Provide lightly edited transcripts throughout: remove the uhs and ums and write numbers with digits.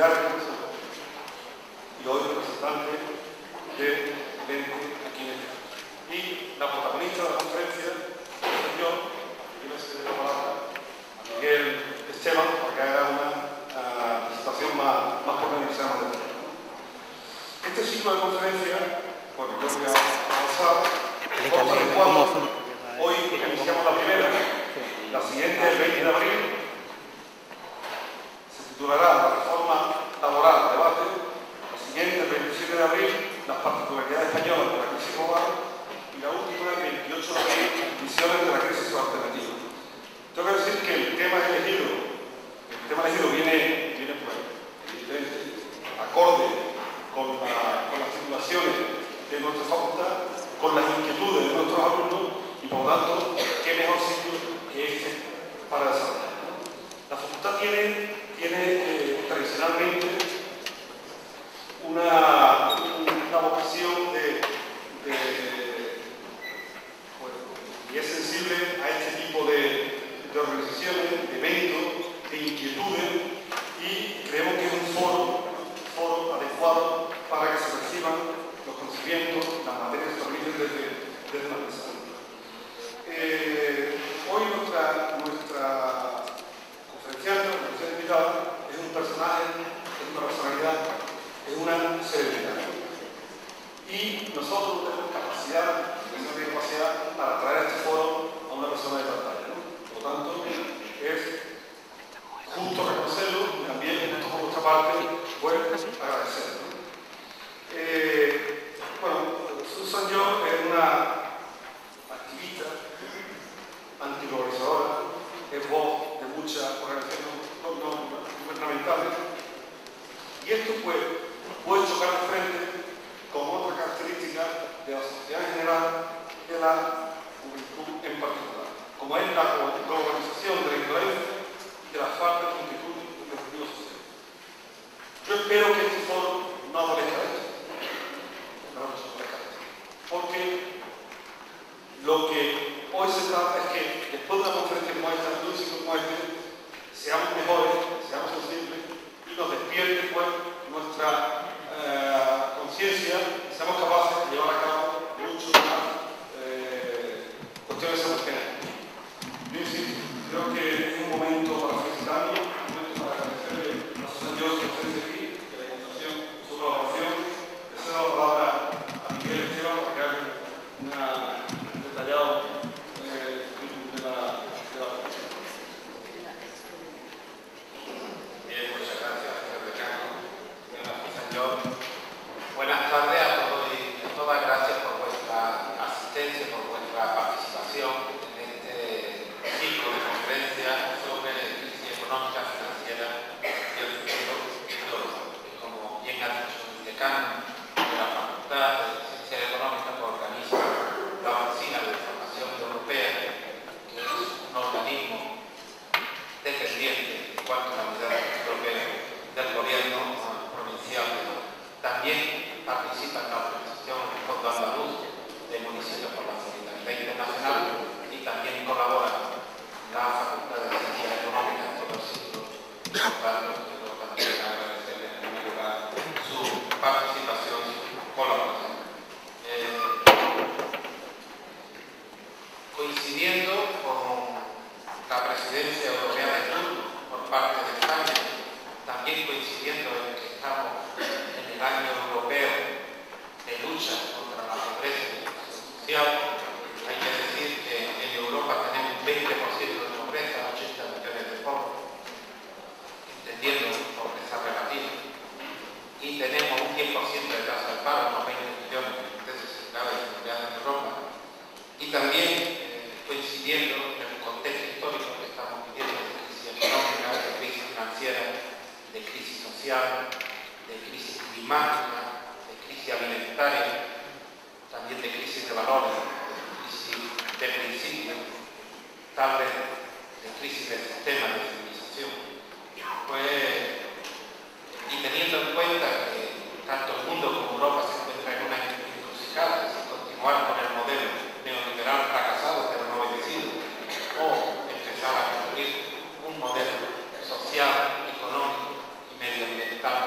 militares y hoy representante del ente aquí en el Estado. Y la protagonista de la conferencia soy yo, y le ceder la palabra a Miguel Esteban para que haga una presentación más pormenorizada de todo. Este ciclo de conferencia, bueno, yo voy a avanzar, hoy iniciamos la primera, la siguiente el 20 de abril, se titulará La reforma laboral, debate, la siguiente el 27 de abril, las particularidades españolas de la crisis global, y la última el 28 de abril, visiones de la crisis alternativa. Tengo que decir que el tema elegido viene pues, evidente, acorde con las titulaciones de nuestra facultad, con las inquietudes de nuestros alumnos y por lo tanto, qué mejor sitio que este para desarrollar. La facultad tiene tradicionalmente una vocación y es sensible a este tipo de organizaciones, de eventos, de inquietudes y creemos que es un foro adecuado para que se reciban los conocimientos, las materias establecidas desde la mesa. Hoy nuestra conferenciante, nuestra invitada, es un personaje, es una personalidad, es una celebridad. Y nosotros tenemos capacidad para traer a este foro a una persona de pantalla, ¿no? Por lo tanto, es justo reconocerlo y también justo por nuestra parte, pues agradecerlo. Bueno, Susan Yo es una activista antiglobalizadora, es voz de muchas organizaciones no gubernamentales, y esto pues puede chocar de frente con otra característica de la sociedad en general, de la juventud en particular, como es la globalización de la indolencia y de la falta de inquietud y objetivo social. Yo espero que este foro no adolezca de esto, porque lo que hoy se trata es que después de una conferencia como esta, de un ciclo como este, seamos mejores, seamos sensibles y nos despierte pues nuestra conciencia y seamos capaces de llevar a cabo mucho más cuestiones emocionales. Yo insisto, creo que es un momento para felicitarnos, un momento para agradecerle a Susan Yo que ofrece aquí, que la invitación, su colaboración. Le cedo la palabra a Miguel Esteban para que haga un detallado de la Bien, muchas gracias, señor decano, señora Susan Yo. Buenas tardes a todos y a todas. Gracias por vuestra asistencia, por vuestra participación en este ciclo de conferencias sobre crisis económica, financiera y el futuro de Europa. Como bien ha dicho el decano de la Facultad de Ciencias Económicas, que organiza la Oficina de Información Europea, que es un organismo dependiente en cuanto a la unidad europea del gobierno provincial. También participa en la organización del Fondo Andaluz de Municipios por la Solidaridad Internacional y también colabora en la Facultad de Ciencias Económicas en todo el ciclo. Por lo tanto, quiero también agradecerle en primer lugar su participación y su colaboración. Coincidiendo con la presidencia europea de turno por parte de España, también coincidiendo en que estamos en el año europeo de lucha contra la pobreza social, hay que decir que en Europa tenemos un 20% de pobreza, 80 millones de pobres, entendiendo pobreza relativa, y tenemos un 10% de tasa de paro, unos 20 millones de desempleados y desempleados en Europa, y también coincidiendo en el contexto histórico que estamos viviendo de crisis económica, de crisis financiera, de crisis social, de crisis climática, de crisis alimentaria, también de crisis de valores, de crisis de principios, tal vez de crisis del sistema de civilización. Pues, y teniendo en cuenta que tanto el mundo como Europa se encuentran en una encrucijada, si continuar con el modelo neoliberal fracasado pero no vencido, o empezar a construir un modelo social, económico y medioambiental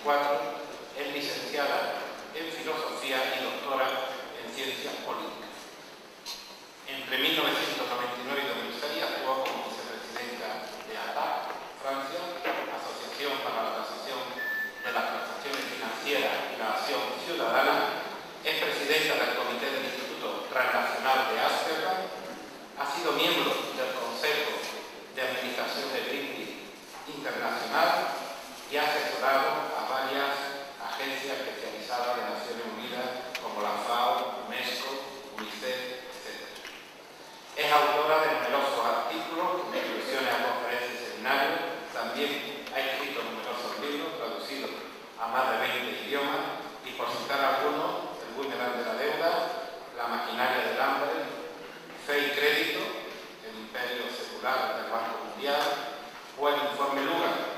2004 es licenciada en Filosofía y doctora en Ciencias Políticas. Entre 1999 y 2006 actuó como vicepresidenta de ATAC, Francia, Asociación para la Tasación de las Transacciones Financieras y la Acción Ciudadana. Es presidenta del Comité del Instituto Transnacional de Ámsterdam. Ha sido miembro del Consejo de Administración de Greenpeace Internacional y ha asesorado a varias agencias especializadas de Naciones Unidas como la FAO, UNESCO, UNICEF, etc. Es autora de numerosos artículos, contribuciones a conferencias y seminarios. También ha escrito numerosos libros traducidos a más de 20 idiomas y, por citar algunos, El boomerang de la deuda, La maquinaria del hambre, Fe y crédito, El imperio secular del Banco Mundial o El informe Lugar,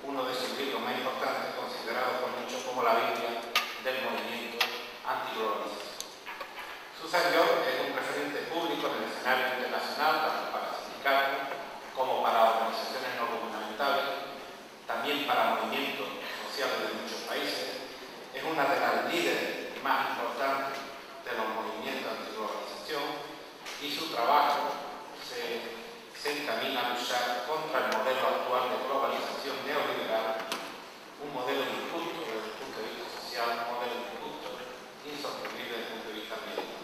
uno de sus libros más importantes, considerado por muchos como la Biblia del movimiento antiglobalización. Susan George es un referente público en el escenario internacional, tanto para sindicatos como para organizaciones no gubernamentales, también para movimientos sociales de muchos países. Es una de las líderes más importantes de los movimientos antiglobalización y su trabajo se encamina a luchar contra el modelo actual de globalización neoliberal, un modelo injusto desde el punto de vista social, un modelo injusto, insostenible desde el punto de vista ambiental.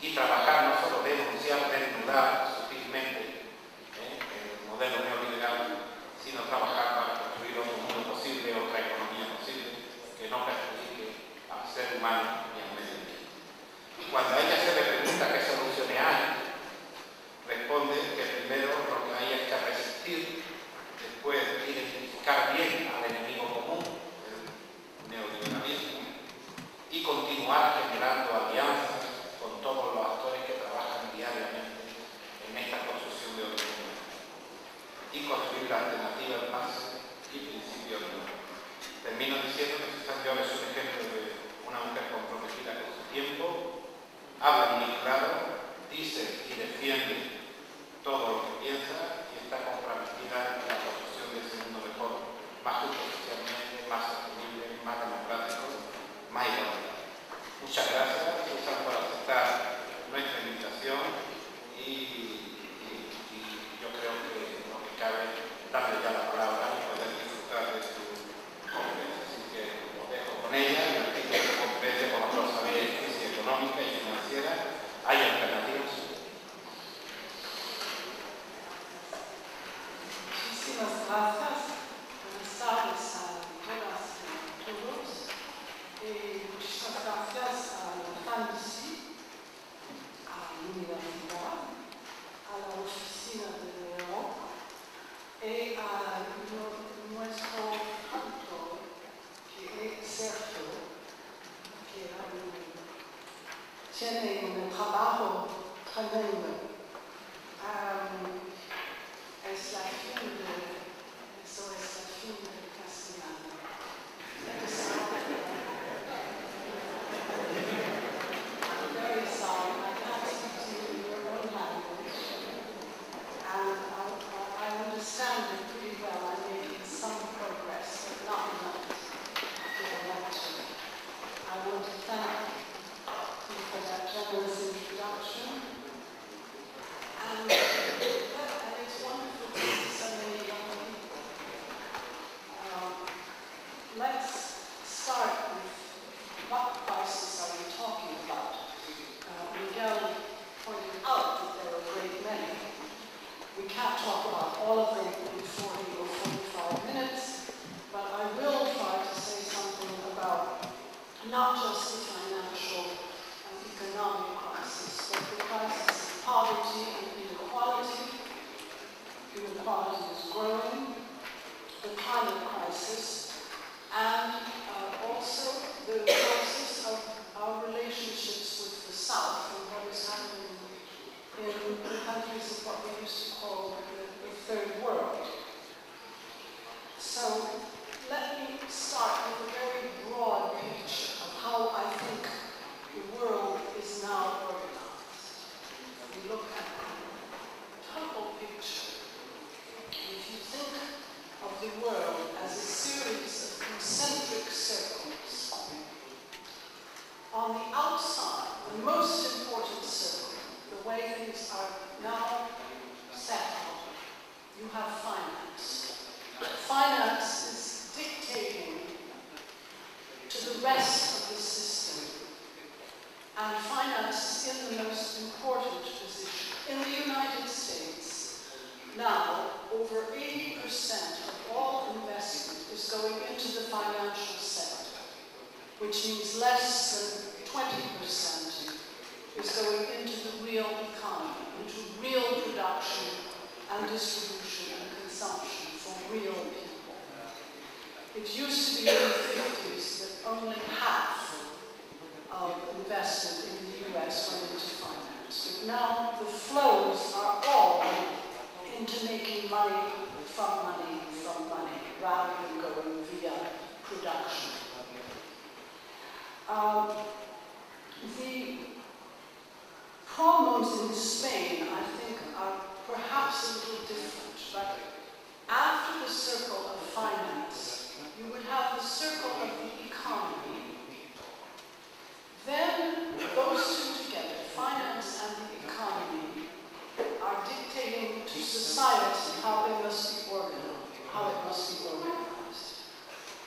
Y trabajar no solo denunciar, desnudar sutilmente el modelo neoliberal, sino trabajar para construir otro mundo posible, otra economía posible, que no perjudique al ser humano y al medio ambiente. Y cuando a ella se le pregunta qué soluciones hay, responde que primero lo que hay es que resistir, después identificar bien al enemigo común, el neoliberalismo, y continuar generando alianzas con todos los actores que trabajan diariamente en esta construcción de otro mundo y construir la alternativa en base y principios nuevos. Termino diciendo que Susan George es un ejemplo de una mujer comprometida con su tiempo, habla muy claro, dice y defiende todo lo que piensa y está comprometida en la construcción de ese mundo mejor, más justo socialmente, más sostenible, más democrático, más igualitario. Muchas gracias, Susan, por aceptar nuestra invitación y yo creo que lo que cabe es darle ya la palabra y poder disfrutar de su conferencia. Así que os dejo con ella y al fin que se comprende, como todos sabéis, crisis económica y financiera, hay alternativas. Muchísimas gracias. Buenas tardes a todas y a todos. Muchísimas gracias a la FANDC, a la universidad, a la oficina de Europa y a nuestro autor, que es Sergio, que tiene un trabajo tremendo. Es la fin de castellano. I'm very sorry, I can't speak to you in your own language. And I understand it pretty well. I'm making some progress, but not enough to the lecture. I want to thank you for that generous introduction. And it's wonderful to see so many young people. Let's start with what crisis are we talking about? Miguel pointed out that there are a great many. We can't talk about all of them in 40 or 45 minutes, but I will try to say something about not just the financial and economic crisis, but the crisis of poverty and inequality. Inequality is growing, the climate crisis, and also the crisis of our relationships with the South and what is happening in the countries of what we used to call the Third World. So let me start with a very broad picture of how I think the world is now organized. We look at the total picture. If you think of the world as into the financial sector, which means less than 20% is going into the real economy, into real production and distribution and consumption for real people. It used to be in the 50s that only half of investment in the US went into finance. But now the flows are all into making money, rather than going via production. The problems in Spain, I think, are perhaps a little different, but after the circle of finance, you would have the circle of the economy. Then those two together, finance and the economy, are dictating to society how it must be organized,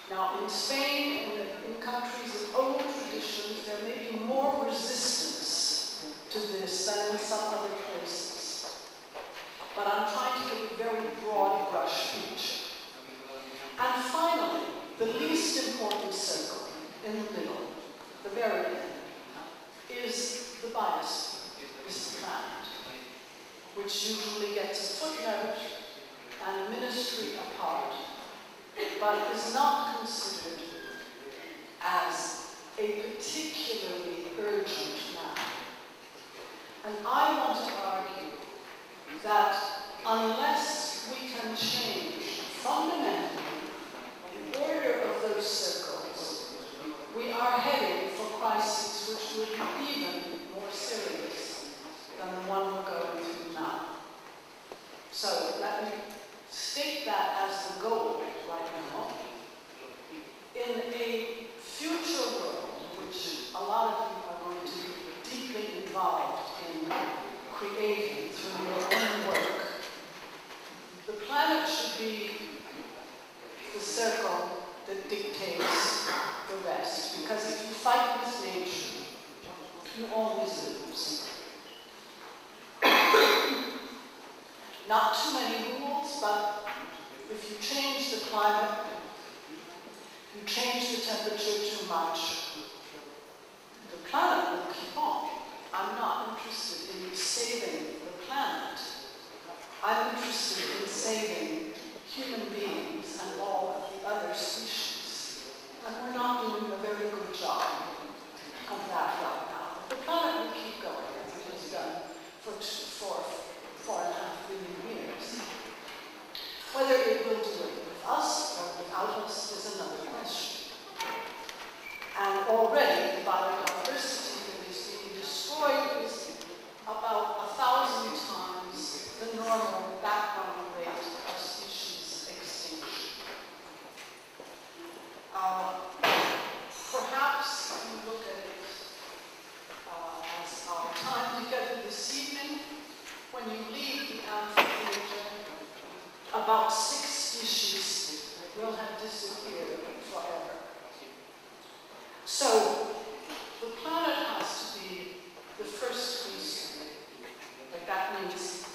Now, in Spain, in countries of old traditions, there may be more resistance to this than in some other places. But I'm trying to give a very broad brush picture. And finally, the least important circle in the middle, the very end, is the biosphere, is the planet, which usually gets a footnote and a ministry apart, but is not considered as a particularly urgent matter. And I want to argue that unless we can change fundamentally the order of those circles, we are heading for crises which will be even more serious than the one we're going through now. So let me state that as the goal right now. In a future world, which a lot of you are going to be deeply involved in creating through your own work, the planet should be the circle that dictates the rest. Because if you fight with nature, you always lose. Not too many rules, but if you change the climate, you change the temperature too much, the planet will keep on. I'm not interested in saving the planet. I'm interested in saving human beings and all of the other species. And we're not doing a very good job of that right now. The planet will keep going, as it has done for 4.5 billion years. Whether it will do it with us or without us is another question. And already the biodiversity that is being destroyed is about 1,000 times the normal background rate of species extinction. Perhaps if you look at it as our time together this evening, when you leave the amphitheater, about 6 species will have disappeared forever. So, the planet has to be the first concern. Like that means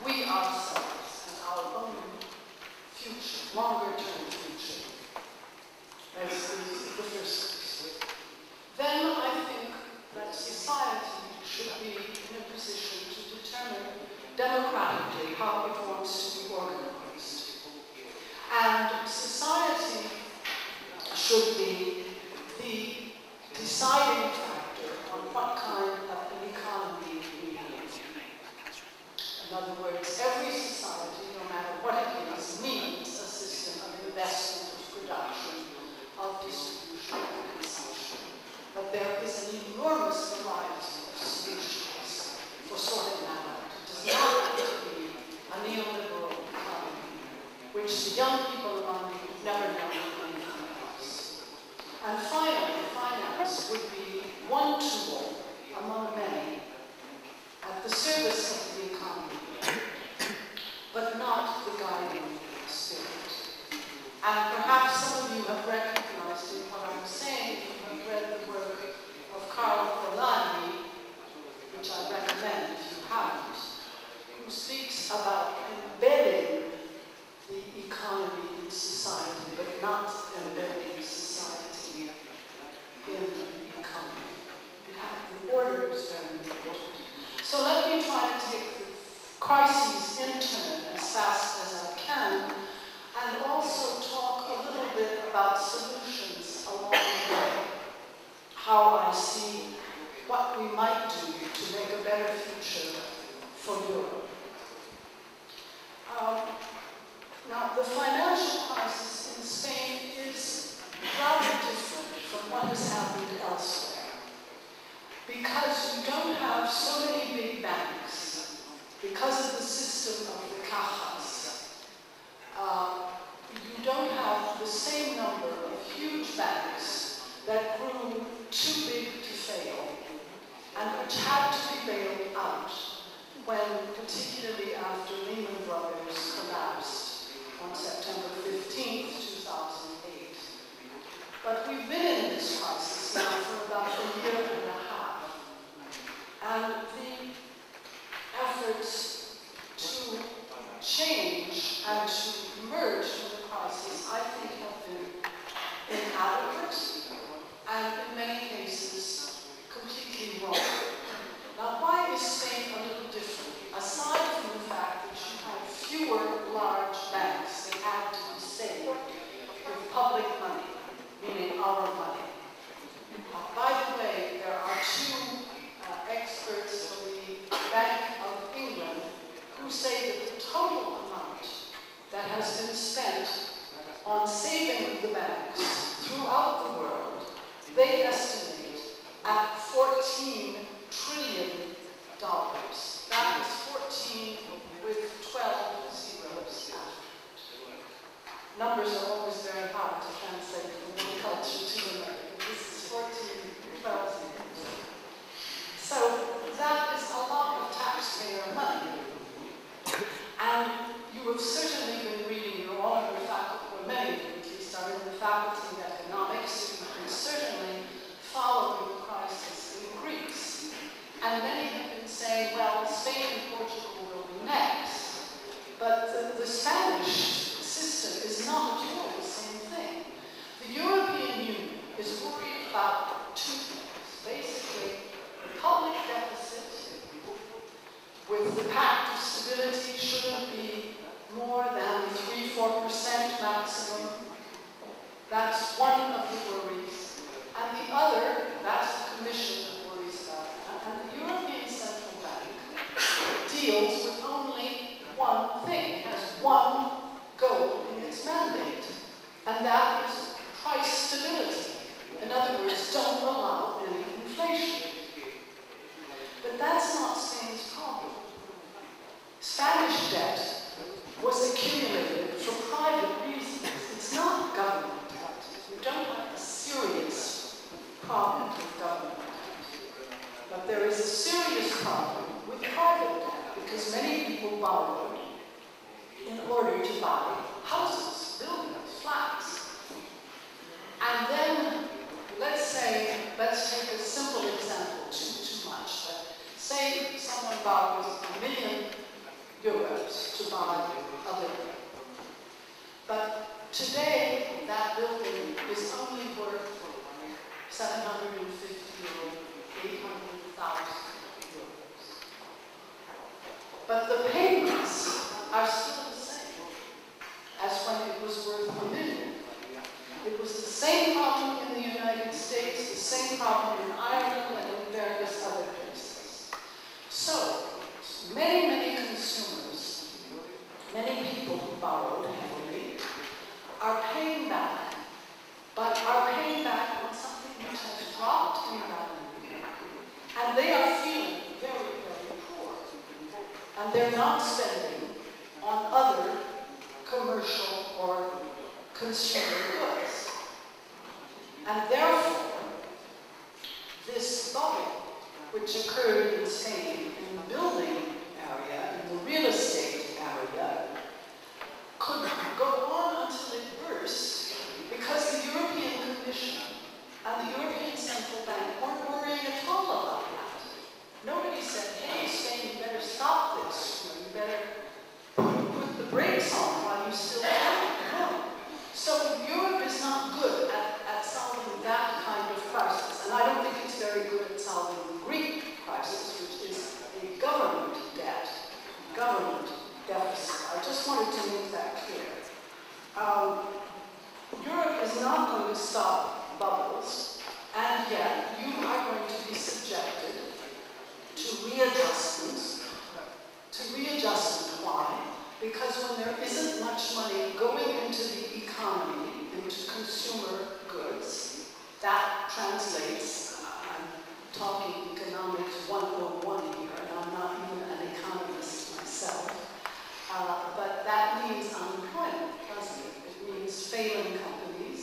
we ourselves and our own future, longer-term future, as the first concern. Then I think that society should be in a position to determine democratically how it wants to be organized. And society should be the deciding factor on what kind of an economy we have. In other words, every society, no matter what it is, needs a system of investment, of production, of distribution, and consumption. But there is an enormous variety of solutions for sorting that out. It does not have to be a neoliberal economy, which the young people among you never know anything else. And finally, finance would be one tool among many at the service of the economy, but not the guiding spirit. And perhaps some of you have recognized in what I'm saying if you have read the work of Carl Polanyi, which I recommend if you haven't, who speaks about embedding the economy in society, but not embedding is very important. So let me try to take the crises in turn as fast as I can, and also talk a little bit about solutions along the way. How I see what we might do to make a better future for Europe. Now, the financial crisis in Spain is rather different from what has happened elsewhere, because you don't have so many big banks, because of the system of the cajas. You don't have the same number of huge banks that grew too big to fail, and which had to be bailed out when, particularly after Lehman Brothers collapsed on September 15th, 2008. But we've been in this crisis now for about a year and a half, and the efforts to change and to emerge from the crisis, I think, have been inadequate and in many cases completely wrong. Now, why is Spain a little different? Aside from the fact that you have fewer large banks that had to be saved with public money, meaning our money. By the way, there are two experts from the Bank of England who say that the total amount that has been spent on saving the banks throughout the world, they estimate at $14 trillion. That is 14 with 12 zeros after it. Numbers are always very hard to translate from one culture to another. This is 14 with 12 zeros. So that is a lot of taxpayer money. And you have certainly been reading, you're all in the faculty, or many of you at least are in the faculty of economics, you can certainly follow the crisis in Greece. And many have been saying, well, Spain and Portugal will be next. But the Spanish system is not at all the same thing. The European Union is worried about two things. Basically, the public deficit with the Pact of Stability shouldn't be more than 3–4% maximum. That's one of the worries. And the other, that's the Commission that worries about that. And the European Central Bank deals with only one thing, has one goal in its mandate, and that is price stability. In other words, don't allow any inflation. But that's not Spain's problem. Spanish debt was accumulated for private reasons. It's not government debt. You don't have a serious problem with government debt. But there is a serious problem with private debt because many people borrowed in order to buy houses, buildings, flats. And then, let's take a simple example, too much, but say someone borrows €1 million to buy a building. But today, that building is only worth €750, €800,000. But the payments are still the same as when it was worth $1 million. It was the same problem in the United States, the same problem in Ireland, and in various other places. So, many consumers, many people who borrowed heavily, are paying back, but are paying back on something which has dropped in value. And they are feeling very, very poor. And they're not spending on other commercial or consumer goods. And therefore, this bubble, which occurred in Spain in the building area, in the real estate area, could go on until it burst because the European Commission and the European Central Bank weren't worrying at all about that. Nobody said, hey, Spain, you better stop this. You better put the brakes on while you still can. No. So Europe is not good at solving that kind of crisis. And I don't think it's very good at solving the Greek crisis. stop bubbles, and yet you are going to be subjected to readjustment. Why? Because when there isn't much money going into the economy, into consumer goods, that translates, I'm talking economics 101 here, and I'm not even an economist myself, but that means unemployment, doesn't it? It means failing companies,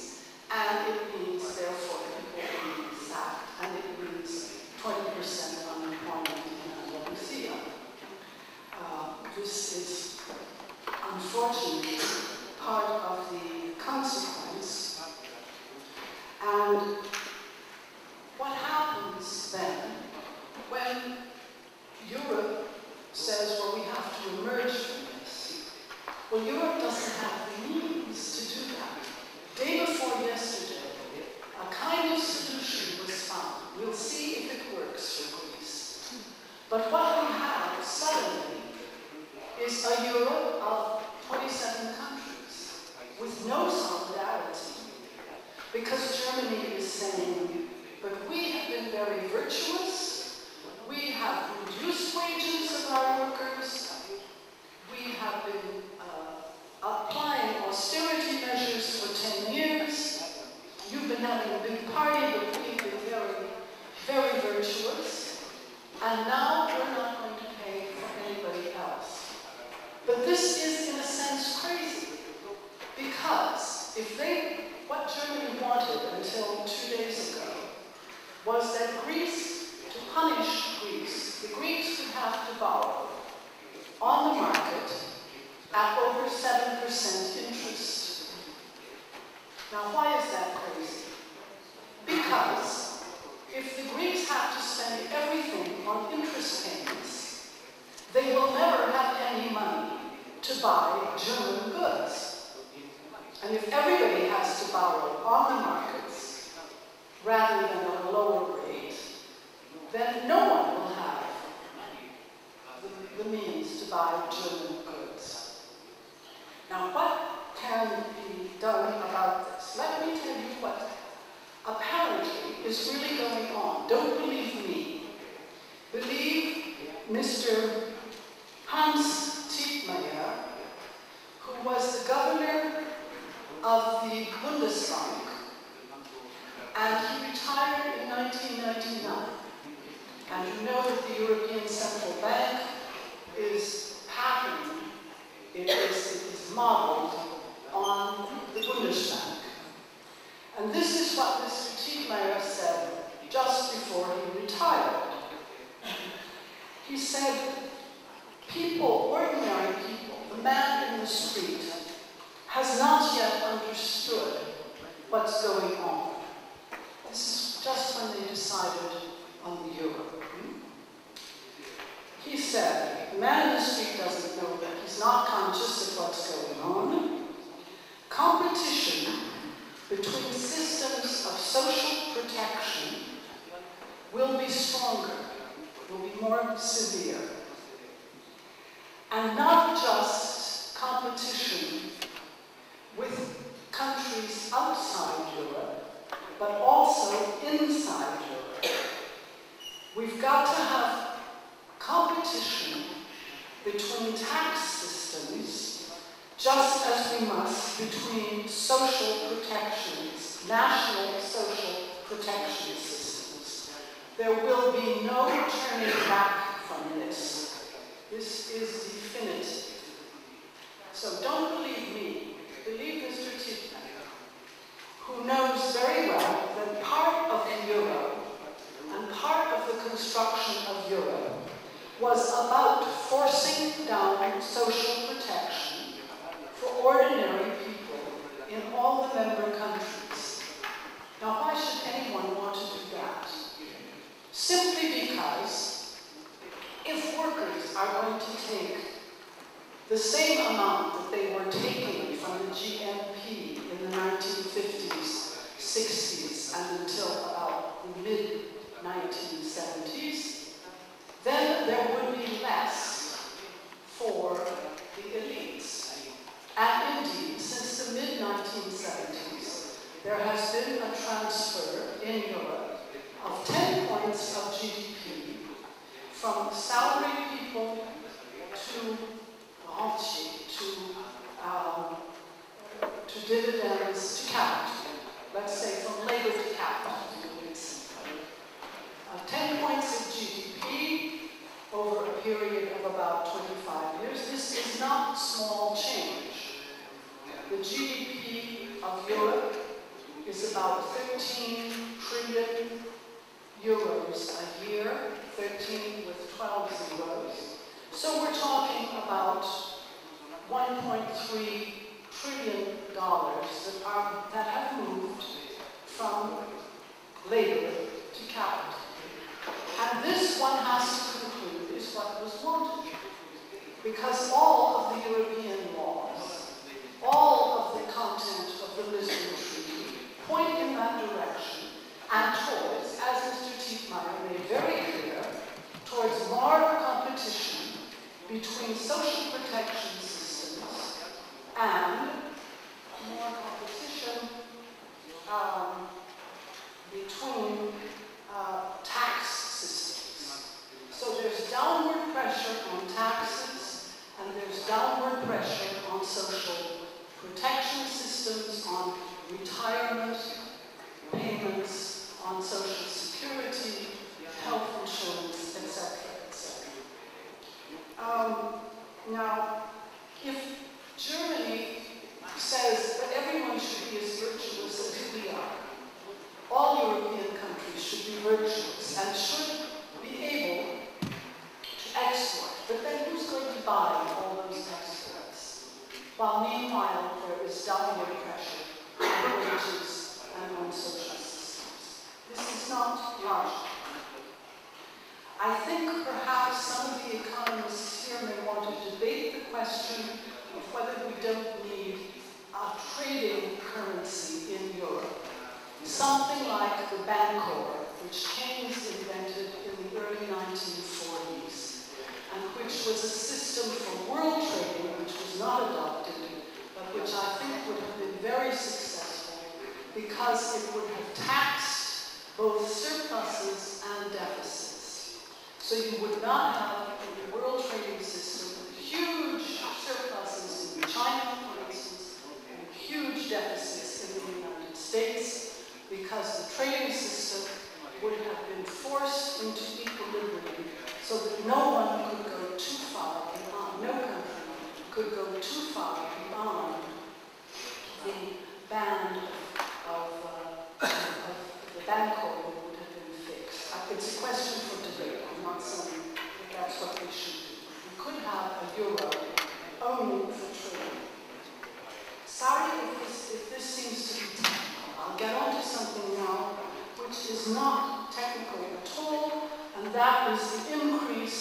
and it means, therefore, people being sacked, and it means 20% unemployment in Andalusia. This is, unfortunately, part of the consequence. And what happens then when Europe says, well, we have to emerge from this? Well, Europe doesn't have the means to do that. Day before yesterday, a kind of solution was found. We'll see if it works for Greece. But what we have suddenly is a Europe of 27 countries with no solidarity. Because Germany is saying, but we have been very virtuous, we have reduced wages of our workers, we have been applying austerity measures for 10 years, you've been having a big party, but we've been very, very virtuous, and now we're not going to pay for anybody else. But this is, in a sense, crazy, because what Germany wanted until 2 days ago was that Greece, to punish Greece, the Greeks would have to borrow on the market at over 7% interest. Now, why is that crazy? Because if the Greeks have to spend everything on interest payments, they will never have any money to buy German goods. And if everybody has to borrow on the markets rather than at a lower rate, then no one will have the means to buy German goods. Now, what can be done about this? Let me tell you what apparently is really going on. Don't believe me. Believe Mr. Hans Tietmeyer, who was the governor of the Bundesbank, and he retired in 1999. And you know that the European Central Bank is patterned, it is modeled on the Bundesbank. And this is what Mr. Tietmeyer said just before he retired. He said, people, ordinary people, the man in the street, has not yet understood what's going on. This is just when they decided on the euro. He said, the man in the street doesn't know that he's not conscious of what's going on. Competition between systems of social protection will be stronger, will be more severe. And not just competition with countries outside Europe, but also inside Europe. We've got to have competition between tax systems, just as we must between social protections, national social protection systems. There will be no turning back from this. This is definitive. So don't believe me, believe Mr. Tietmeyer, who knows very well that part of the euro and part of the construction of Europe was about forcing down social protection for ordinary people in all the member countries. Now, why should anyone want to do that? Simply because if workers are going to take the same amount that they were taking from the GNP in the 1950s, 60s, and until about the mid-1970s, then there would be less for the elites. And indeed, since the mid-1970s, there has been a transfer in Europe of 10 points of GDP from salaried people to dividends to capital. Let's say from labor to capital. 10 points of GDP over a period of about 25 years. This is not small change. The GDP of Europe is about 13 trillion euros a year, 13 with 12 zeros. So we're talking about $1.3 trillion that have moved from labor to capital. And this, one has to conclude, is what was wanted. Because all of the European laws, all of the content of the Lisbon Treaty point in that direction and towards, as Mr. Tietmeyer made very clear, towards more competition between social protection systems and more competition between tax systems. So there's downward pressure on taxes and there's downward pressure on social protection systems, on retirement payments, on social security, health insurance, etc., etc. Now, if Germany says that everyone should be as virtuous as we are, all European countries should be virtuous and should be able to export, but then who's going to buy all those exports? While meanwhile there is downward pressure on wages and on social systems. This is not logical. I think perhaps some of the economists here may want to debate the question of whether we don't need a trading currency in Europe. Something like the Bancor, which Keynes invented in the early 1940s, and which was a system for world trading which was not adopted, but which I think would have been very successful because it would have taxed both surpluses and deficits. So you would not have in the world trading system huge surpluses in China, for instance, and huge deficits in the United States, because the trading system would have been forced into equilibrium so that no one could go too far beyond, no country could go too far beyond the band of the Bancor that would have been fixed. It's a question for debate. I'm not saying that that's what we should do. We could have a euro only for trading. Sorry if this seems to be technical. I'll get on to something now which is not technical at all, and that is the increase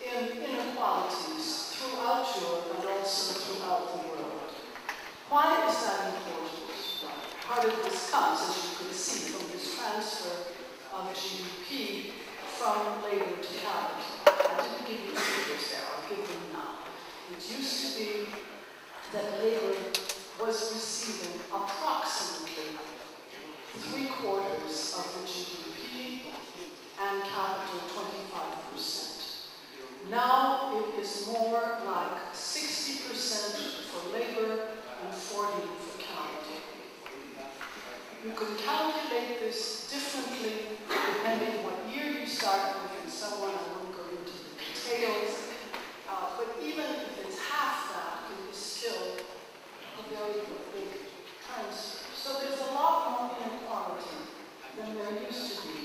in inequalities throughout Europe and also throughout the world. Why is that important? Part of this comes, as you can see, from this transfer of GDP from labor to capital. I didn't give you the figures there, I'll give them now. It used to be that labor was receiving approximately 3/4 of the GDP and capital 25%. Now it is more like 60% for labor and 40% for capital. You can calculate this differently depending what year you start with and so on. I won't go into the details. But even if it's half that, it is still a very big transfer. So there's a lot more inequality than there used to be.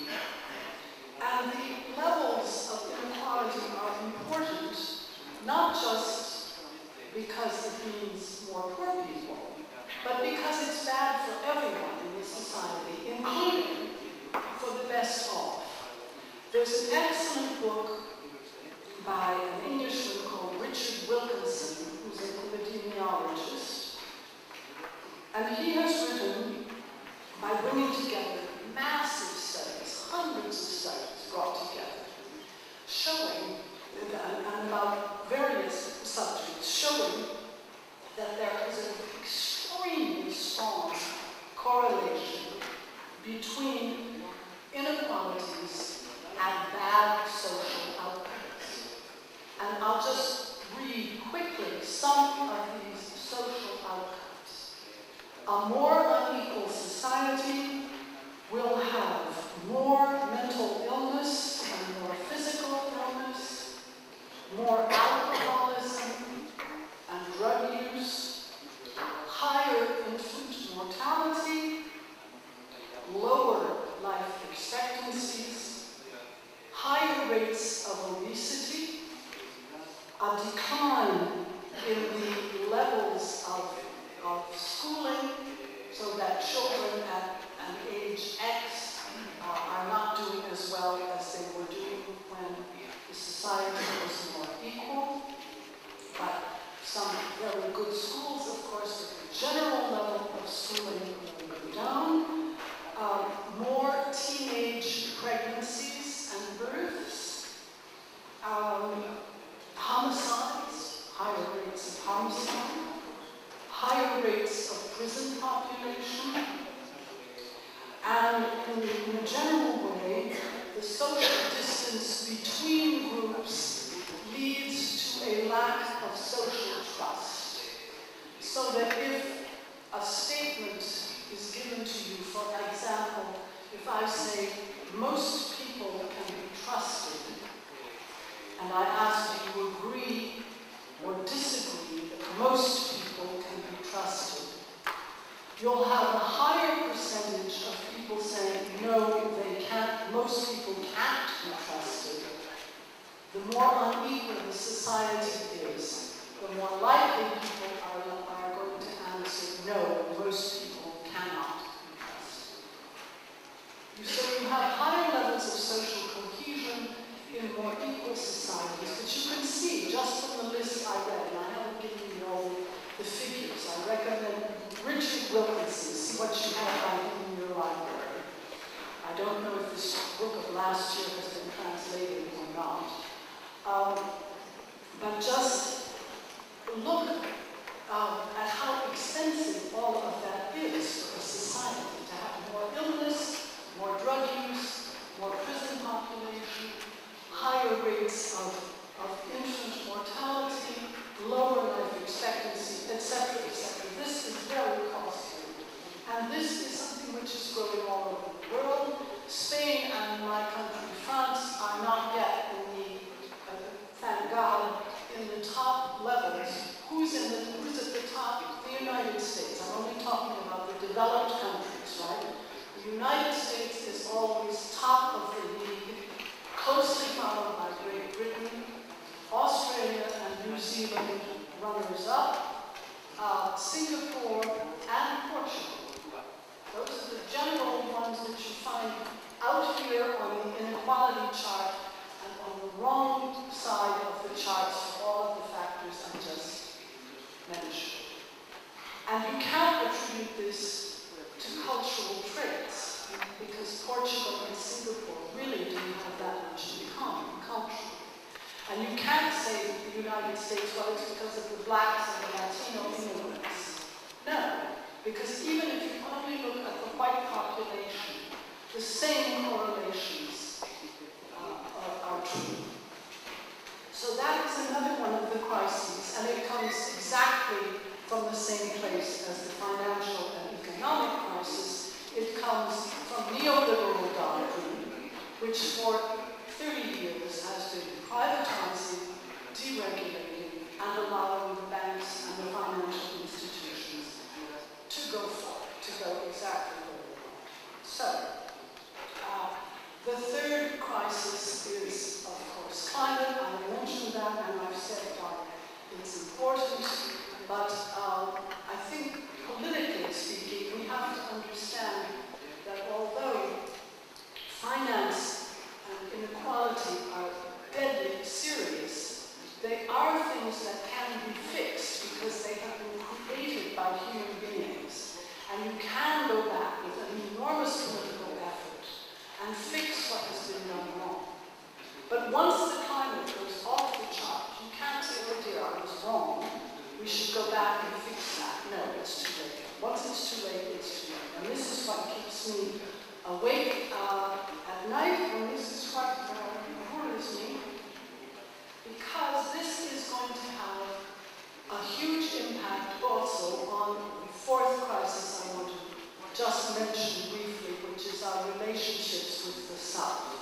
And the levels of inequality are important, not just because it means more poor people, but because it's bad for everyone in this society, including for the best off. There's an excellent book by an Englishman called Richard Wilkinson, who's an epidemiologist, and he has written between inequalities and bad social outcomes. And I'll just read quickly some of these social outcomes. A more unequal society will have more mental illness and more physical illness, more alcoholism and drug use, higher infant mortality, lower life expectancies, higher rates of obesity, a decline in the levels of schooling, so that children at an age X are not doing as well as they were doing when the society was more equal. But some very good schools, of course, with the general level of schooling will go down. More teenage pregnancies and births. Homicides, higher rates of homicide. Higher rates of prison population. And in a general way, the social distance between groups leads to a lack of social trust. So that if a statement is given to you, for example, if I say, most people can be trusted, and I ask if you agree or disagree that most people can be trusted, you'll have a higher percentage of people saying, no, they can't, most people can't be trusted. The more unequal the society is, the more likely people are going to answer, no, most people cannot be trusted. So you have higher levels of social cohesion in more equal societies, but you can see, just from the list I read, and I haven't given you all the figures, I recommend Richard Wilkinson, see what you have in your library. I don't know if this book of last year has been translated or not. But just look at how expensive all of that is for a society, to have more illness, more drug use, more prison population, higher rates of infant mortality, lower life expectancy, etc., etc. This is very costly. And this is something which is growing all over the world. Spain and my country, France, are not yet in the, thank God, in the top levels. Who's at the top? The United States. I'm only talking about the developed countries, right? The United States is always top of the league, closely followed by Great Britain, Australia and New Zealand runners-up, Singapore and Portugal. Those are the general ones that you find out here on the inequality chart and on the wrong side of the charts for all of the factors I just mentioned. And you can't attribute this to cultural traits, because Portugal and Singapore really didn't have that much in common culturally. And you can't say that the United States, well, it's because of the blacks and the Latino immigrants. No, because even if you only look at the white population, the same correlations are true. So that is another one of the crises, and it comes exactly from the same place as the financial and economic crisis. It comes from neoliberal doctrine, which for 30 years has been privatizing, deregulating, and allowing the banks and the financial institutions to go forward, to go exactly where they want. So, the third crisis is, of course, climate. I mentioned that, and I've said why it's important, but I think politically speaking, we have to understand that although finance and inequality are deadly serious, they are things that can be fixed because they have been created by human beings. And you can go back with an enormous political effort and fix what has been done wrong. But once the climate goes off the chart, you can't say, oh dear, I was wrong. We should go back and fix that. No, it's too late. Once it's too late, it's too late. And this is what relationships with the South.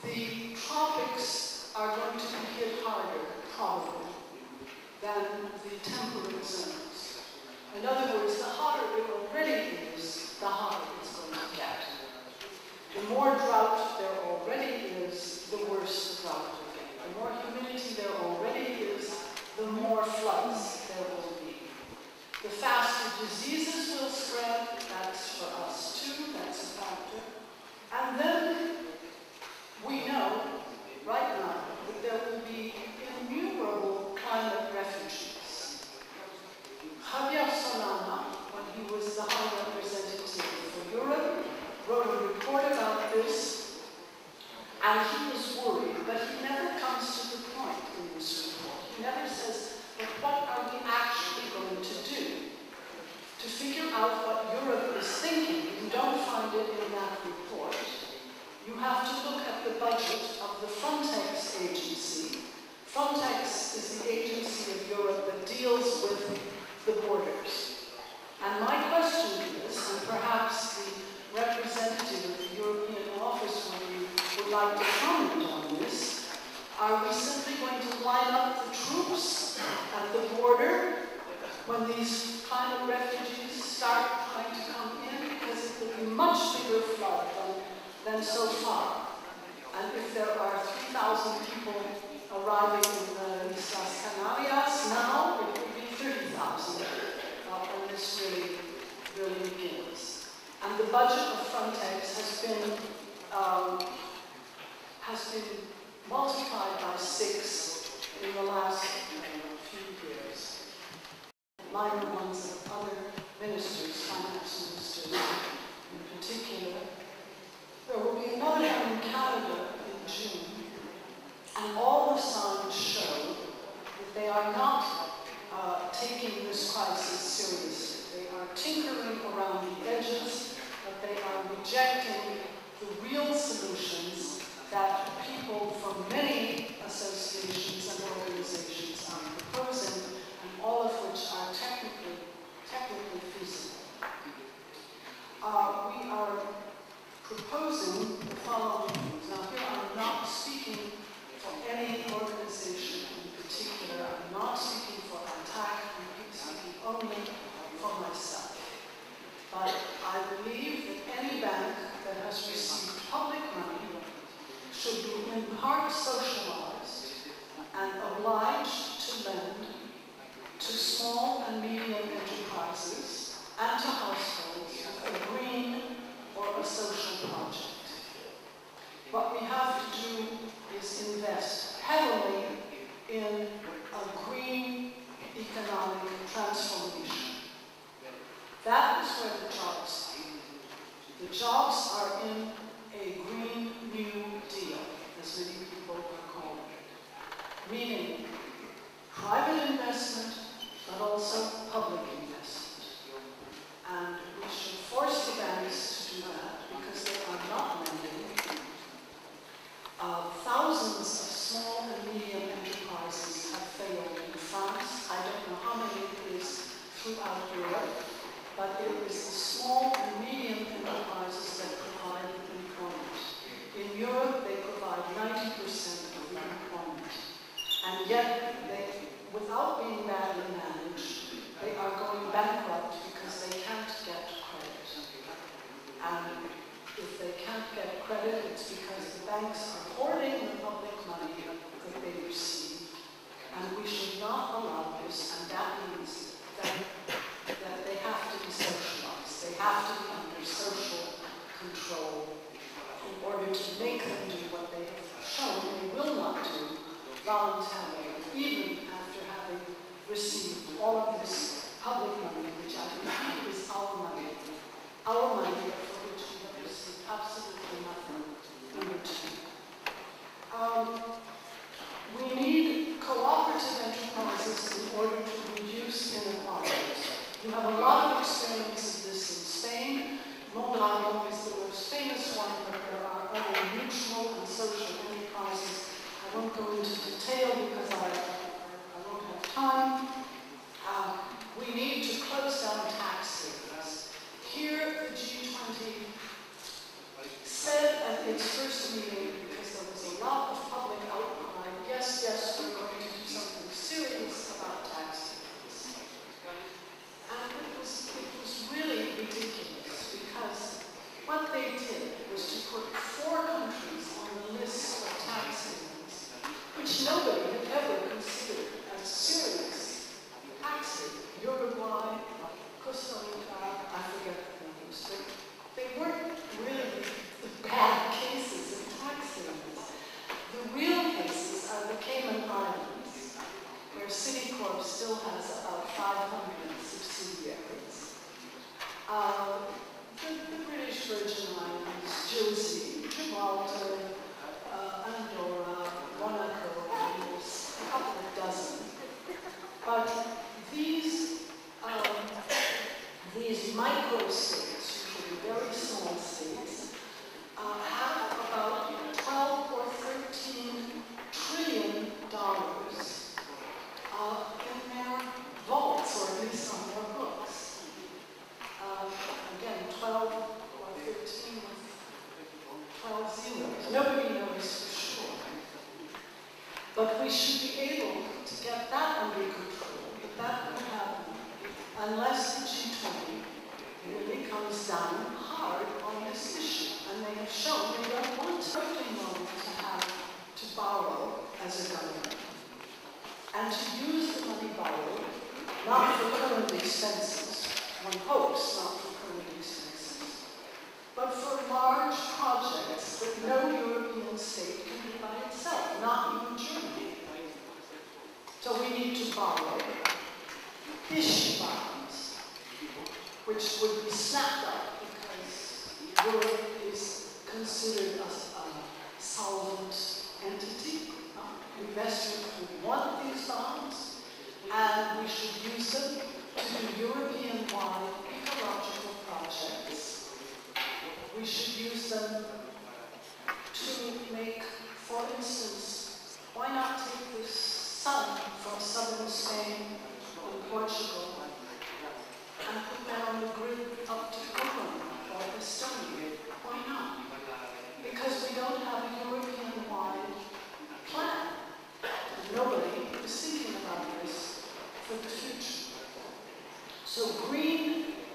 The tropics are going to be hit harder, probably, than the temperate zones. In other words, the hotter it already is, the hotter it's going to get. The more drought there already is, the worse the drought will get. The more humidity there already is, the more floods there will be. The faster diseases will spread, that's for us too, that's a factor. And then we know, right now, that there will be innumerable climate refugees. Javier Solana, when he was the High Representative for Europe, wrote a report about this, and he was worried, but he never comes to the point in this report. He never says, but what are we actually going to do to figure out what Europe is thinking? You don't find it in that report. You have to look at the budget of the Frontex agency. Frontex is the agency of Europe that deals with the borders. And my question is, and perhaps the representative of the European Office would like to comment on this, are we simply going to line up the troops at the border when these climate refugees start trying to come in? Because it will be much bigger flood than so far. And if there are 3,000 people arriving in the Islas Canarias now, it will be 30,000 when this really begins. And the budget of Frontex has been multiplied by 6 in the last few years. Minor ones of other ministers, finance ministers in particular. There will be another one in Canada in June, and all the signs show that they are not taking this crisis seriously. They are tinkering around the edges, but they are rejecting the real solutions that people from many associations and organizations are proposing, and all of which are technically feasible. We are proposing the following things. Now here I'm not speaking for any organization in particular. I'm not speaking for ATTAC, I'm speaking only for myself. But I believe that any bank that has received public money should be in part socialized and obliged to lend to small and medium enterprises and to households with a green or a social project. What we have to do is invest heavily in a green economic transformation. That is where the jobs are. The jobs are in a Green New Deal, as many people are calling it. Meaning private investment, but also public investment. And we should force the banks to do that because they are not lending. Thousands of small and medium enterprises have failed in France. I don't know how many it is throughout Europe, but it is the small and medium enterprises that provide employment. In Europe, they provide 90% of the employment. And yet, without being badly managed, they are going bankrupt because they can't get credit. And if they can't get credit, it's because the banks are hoarding the public money that they receive. And we should not allow this, and that means that they have to be socialized. They have to be under social control in order to make them do what they have shown they will not do voluntarily, even after having received all of this public money, which I believe is our money for which we have received absolutely nothing in return. We need cooperative enterprises in order to reduce inequalities. You have a lot of experience of this in Spain. Mondragon is the most famous one, but there are other mutual and social enterprises. I won't go into detail because I won't have time. We need to close down tax havens. Here, the G20 knows? Nobody knows for sure. But we should be able to get that under control. But that won't happen unless the G20 really comes down hard on this issue. And they have shown they don't want to have to borrow as a government. And to use the money borrowed, not for current expenses, one hopes not for current expenses, but for large projects that no European state can do by itself, not even Germany. So we need to borrow, issue bonds, which would be snapped up because Europe is considered a solvent entity. Investors would want these bonds, and we should use them to do European-wide ecological projects. We should use them to make, for instance, why not take the sun from southern Spain and Portugal and put that on the grid up to Poland or Estonia? Why not? Because we don't have a European-wide plan. Nobody is thinking about this for the future. So green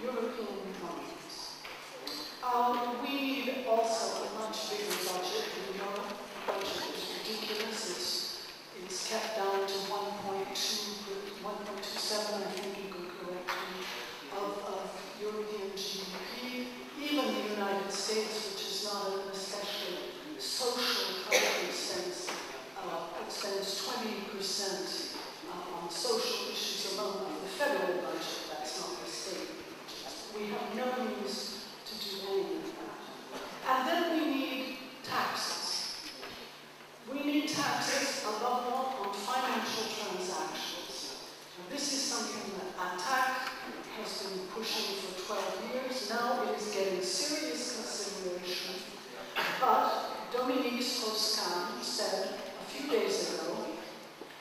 European bonds. We need also a much bigger budget. The Euro budget is ridiculous. It's kept down to 1.27, I think you could correct me, of European GDP. Even the United States, which is not an especially social country, spends 20% on social issues alone of the federal budget. That's not the state budget. We have no means to do any of that. And then we need taxes. We need taxes above all on financial transactions. And this is something that ATTAC has been pushing for 12 years. Now it is getting serious consideration. But Dominique Strauss-Kahn said a few days ago,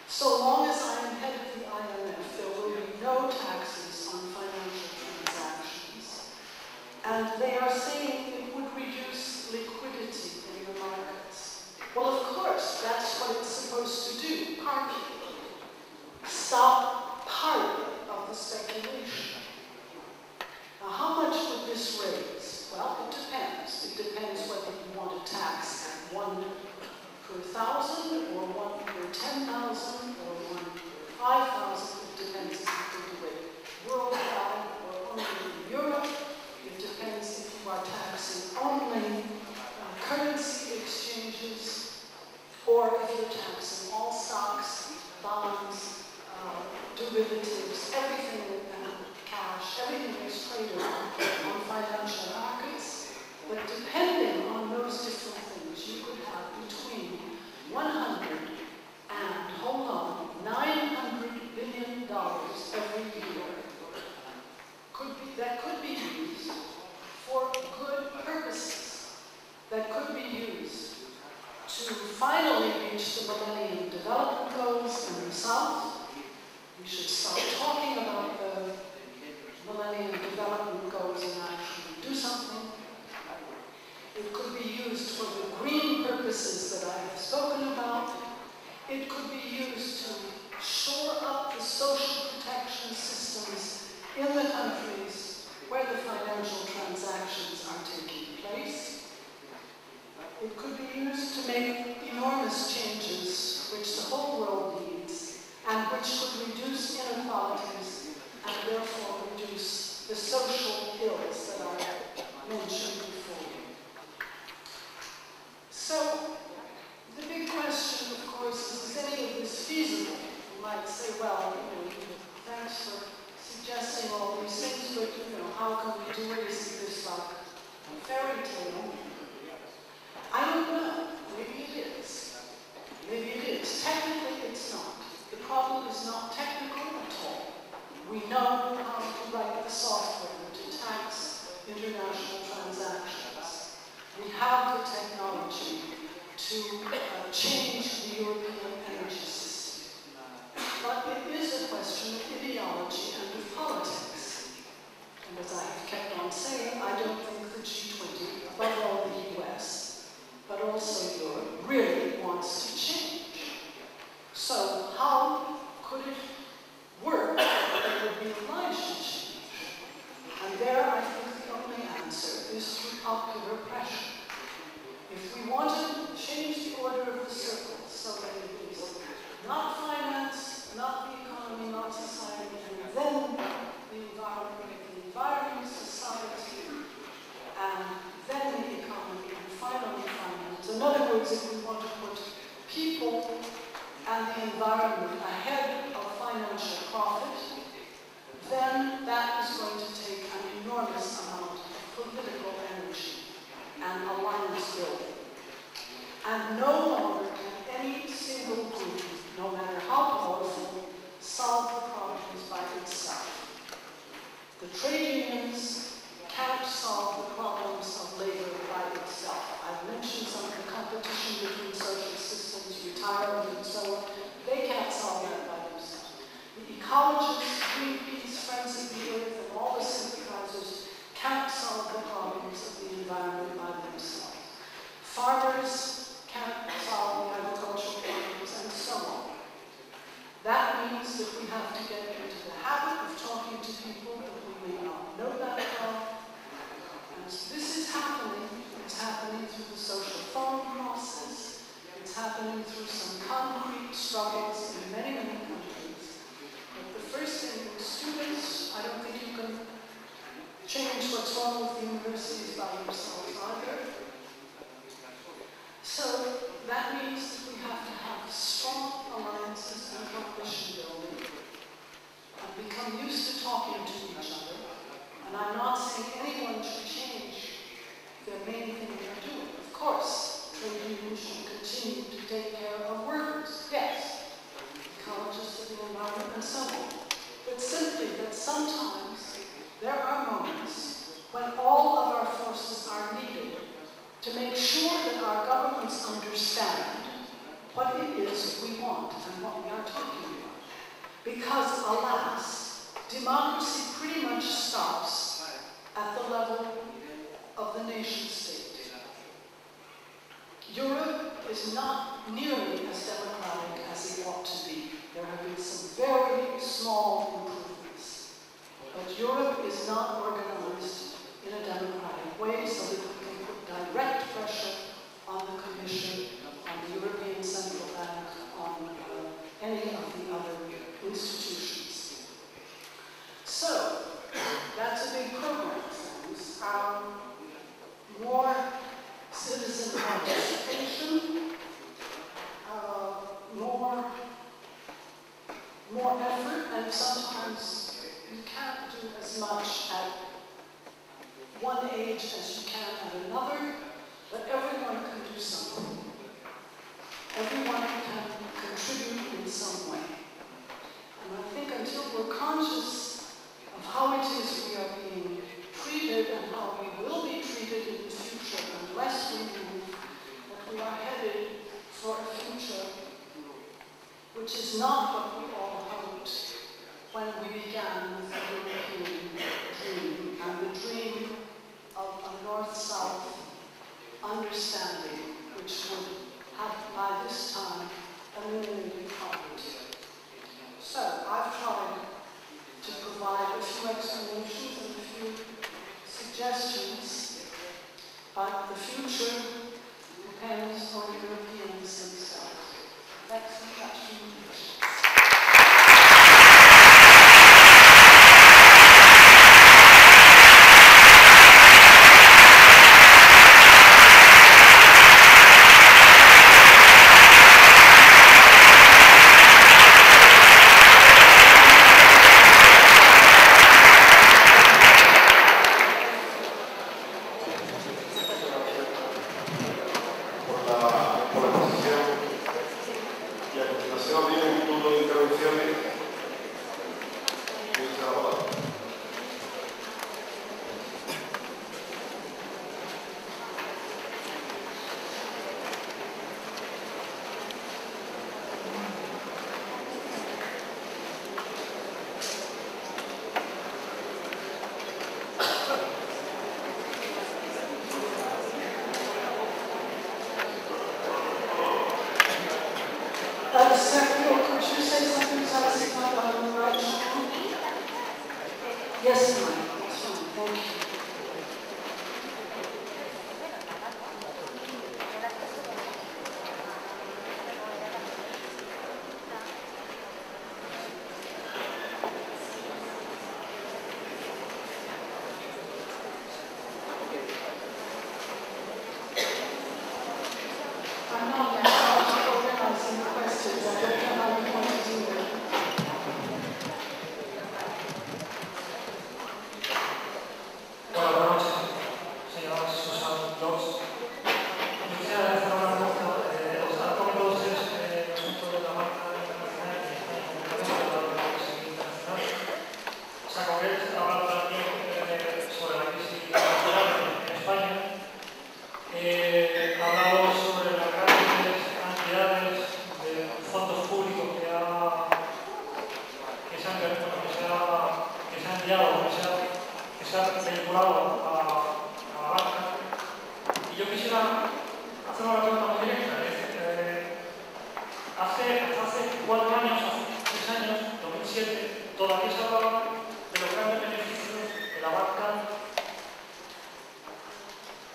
so long as I am head of the IMF, there will be no taxes on financial transactions. And they are saying it would reduce liquidity in the markets. Well, of course, that's what it's supposed to do, partly. Stop part of the speculation. Now, how much would this raise? Well, it depends. It depends whether you want to tax at 1 per 1,000, or 1 per 10,000, or 1 per 5,000. It depends if you can do it worldwide or only in Europe. It depends if you are taxing only currency exchanges, or if you're taxing all stocks, bonds, derivatives, everything, cash, everything that's traded on financial markets. But depending on those different things, you could have between 100 and, hold on, $900 billion every year. That could be used for good purposes. That could be used to finally reach the Millennium Development Goals in the South. We should stop talking about the Millennium Development Goals and actually do something. It could be used for the green purposes that I have spoken about. It could be used to shore up the social protection systems in the countries where the financial transactions are taking place. It could be used to make enormous changes which the whole world needs and which could reduce inequalities and therefore reduce the social ills that I mentioned before. So, the big question, of course, is any of this feasible? You might say, well, thanks for suggesting all these things, but, how can we do it? Is this like a fairy tale? I don't know. Maybe it is. Maybe it is. Technically, it's not. The problem is not technical at all. We know how to write the software to tax international transactions. We have the technology to change the European energy system. But it is a question of ideology and of politics. And as I have kept on saying, I don't think the G20, above all the US, but is if we want to put people and the environment ahead of financial profit, then that is going to take an enormous amount of political energy and alliance building. And no longer can any single group, no matter how powerful, solve the problems by itself. The trade unions can't solve the problems of labor by itself. I've mentioned some of the competition between social systems, retirement, and so on. They can't solve that by themselves. The ecologists, Greenpeace, Friends of the Earth, and all the sympathizers can't solve the problems of the environment by themselves. Farmers can't solve the agricultural problems, and so on. That means that we have to get into the habit of talking to people that we may not know that well. And this is happening. It's happening through the social phone process. It's happening through some concrete struggles in many, many countries. But the first thing with students, I don't think you can change what's wrong with the universities by yourselves either. So that means that we have to have strong alliances and coalition building and become used to talking to each other. And I'm not saying anyone should change the main thing they're doing. Of course, trade unions should continue to take care of workers. Yes. Ecologists of the environment and so on. But simply that sometimes there are moments when all of our forces are needed to make sure that our governments understand what it is we want and what we are talking about. Because, alas, democracy pretty much stops at the level of the nation state. Europe is not nearly as democratic as it ought to be. There have been some very small improvements. But Europe is not organized in a democratic way so that we can put direct pressure on the Commission, on the European Central Bank, on any of the other institutions. So, that's a big program, friends. More citizen participation, more effort, and sometimes you can't do as much at one age as you can at another, but everyone can do something. Everyone can contribute in some way. And I think until we're conscious of how it is we are being treated and how we will be treated in the future unless we move, that we are headed for a future which is not what we all hoped when we began with the European dream, and the dream of a North-South understanding which would have, by this time, eliminated poverty. So, I've tried to provide a few explanations and a few suggestions, but the future depends on Europeans themselves. Thanks so much for your patience. Por la exposición, y a continuación viene un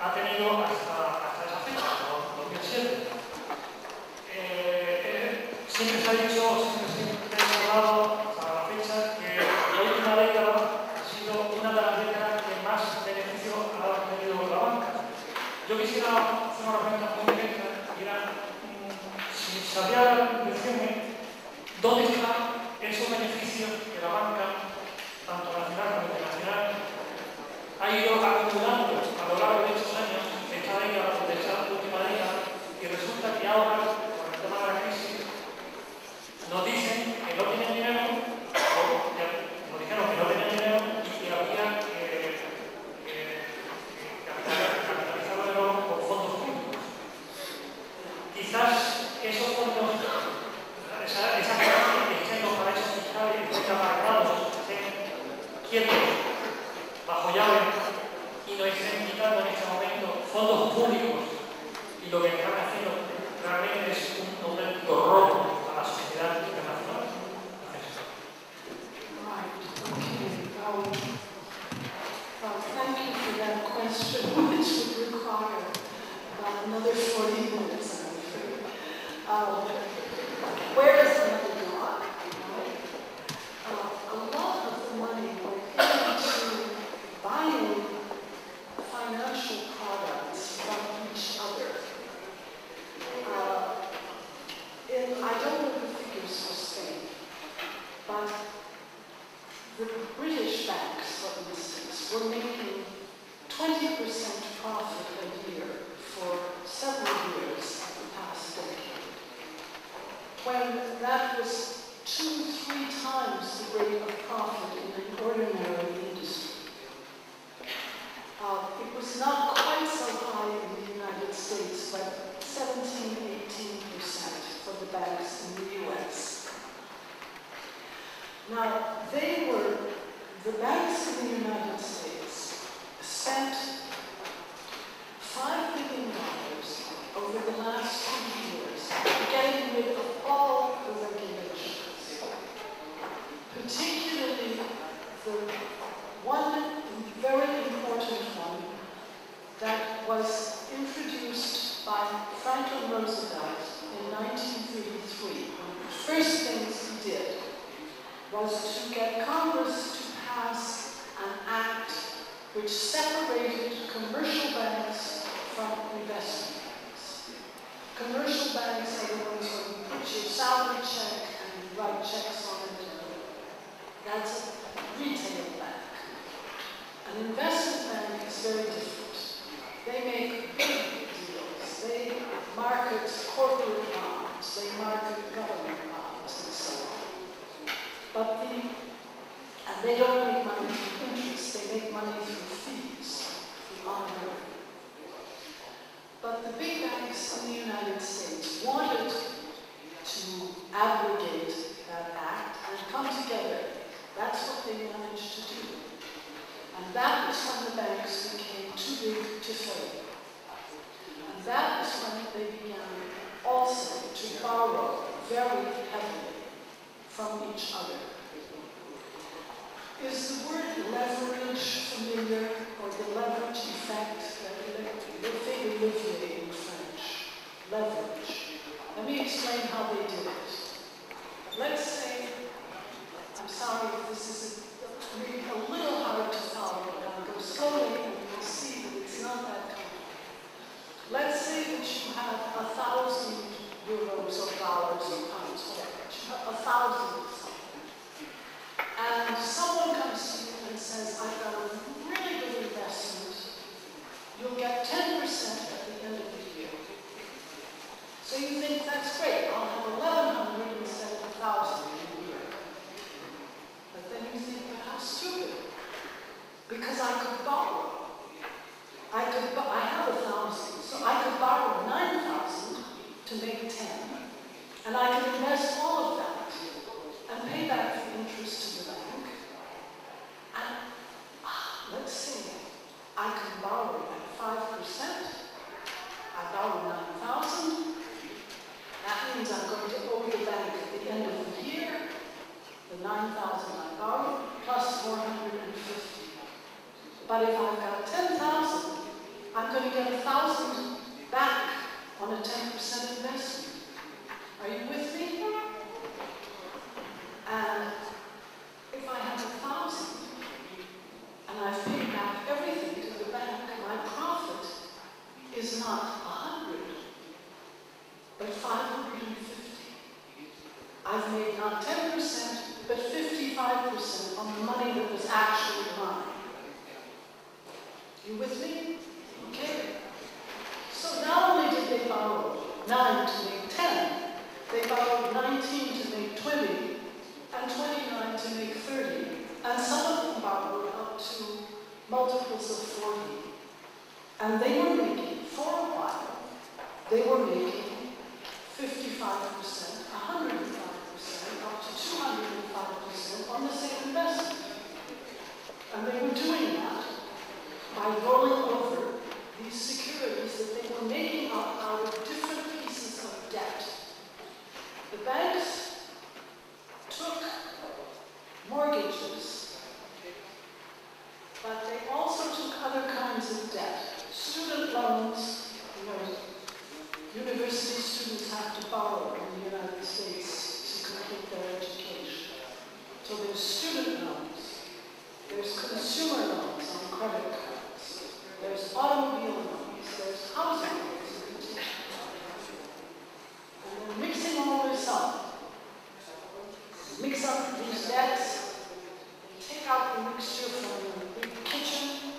ha tenido hasta esa fecha, 2007. Siempre se ha dicho, siempre se ha hablado hasta la fecha que la última década ha sido una de las décadas que más beneficio ha tenido la banca. Yo quisiera hacer una pregunta muy directa, y era, si sabía decirme dónde están esos beneficios que la banca, tanto nacional como internacional, ha ido acumulando a lo largo de estos años, de esta década, de esta última década, y resulta que ahora, con el tema de la crisis, nos dicen que no tienen dinero, o nos dijeron que no tenían dinero y que había que capitalizarlo de nuevo con fondos públicos. Quizás esos fondos, esa capacidad que estén los paraísos fiscales, estén aparcados, estén quietos, bajo llave, y nos estén quitando en este momento fondos públicos, y lo que están haciendo realmente es un auténtico robo a la sociedad internacional. Right. Okay. Thank you for that question, which would require about another 40 minutes, I'm afraid. Where is the money gone? A lot of the money went into buying financial products from each other. I don't know the figures for Spain, but the British banks, for instance, were making 20% profit a year for several years of the past decade, when that was 2-3 times the rate of profit in an ordinary industry. It was not quite so high in the United States, but 17-18% for the banks in the US. Now, the banks in the United States spent $5 billion over the last 2 years getting rid of all the regulations, particularly the one very important one that was introduced by Franklin Roosevelt in 1933. One of the first things he did was to get Congress to pass an act which separated commercial banks from investment banks. Commercial banks are the ones where you put your salary check and you write checks on it. That's a retail bank. An investment bank is very different. They make big deals. They market corporate bonds. They market government bonds and so on. And they don't make money through interest. They make money through fees, through onboarding. But the big banks in the United States wanted to abrogate that act and come together. That's what they managed to do. And that was when the banks became too big to fail. And that was when they began also to borrow very heavily from each other. Is the word leverage familiar, or the leverage effect, l'effet de levier in French? Leverage. Let me explain how they did it. Let's say, I'm sorry if this is a little hard to follow, but I'll go slowly and you'll see that it's not that complicated. Let's say that you have 1,000 euros or dollars or pounds, whatever. You have 1,000 of something. And someone comes to you and says, I've got a really good investment. You'll get 10% at the end of the year. So you think, that's great. I'll have 1,100 instead of 1,000 in a year. But then you think, but how stupid. Because I could borrow. I have 1,000, so I could borrow 9,000 to make 10. And I could invest all of that and pay back the interest to the bank. And let's see, I can borrow at 5%. I borrow 9,000. That means I'm going to owe the bank at the end of the year the 9,000 I borrowed plus 450. But if I've got going to get 1,000 back on a 10% investment. Are you with me? And if I have 1,000 and I've paid back everything to the bank, my profit is not 100, but 550. I've made not 10%, but 55% on the money that was actually mine. You with me? Okay. So not only did they borrow 9 to make 10, they borrowed 19 to make 20, and 29 to make 30, and some of them borrowed up to multiples of 40. And they were making, for a while, they were making 55%, 105%, up to 205% on the same investment. And they were doing that by rolling over these securities that they were making up out of different pieces of debt. The banks took mortgages, but they also took other kinds of debt. Student loans, university students have to borrow in the United States to complete their education. So there's student loans, there's consumer loans on credit cards, there's automobile loans, there's housing loans, and then mixing all this up. Mix up these debts, take out the mixture from the big kitchen,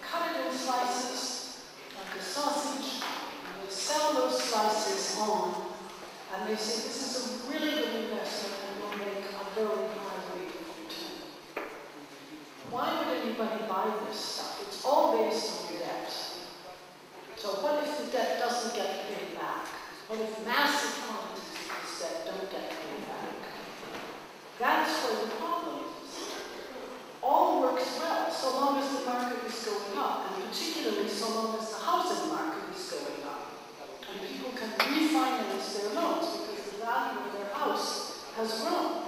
cut it in slices like a sausage, and they sell those slices on, and they say this is a really good investment and will make a very high rate of return. Why would anybody buy this stuff? It's all based on debt. So what if the debt doesn't get paid back? What if massive quantities of this debt don't get paid back? That's where the problem is. All works well so long as the market is going up, and particularly so long as the housing market is going up. And people can refinance their loans because the value of their house has grown.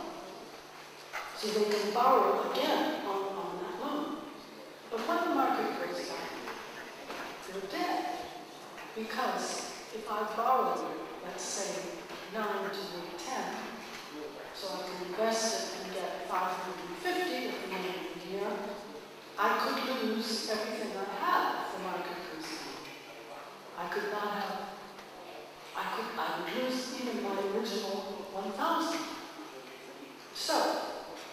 So they can borrow again on that loan. But when the market goes down, they're dead. Because if I borrow, let's say, 9 to make 10, so I can invest it and get 550 at the end of the year, I could lose everything I had if the market goes down. I could not have, I would lose even my original 1,000. So,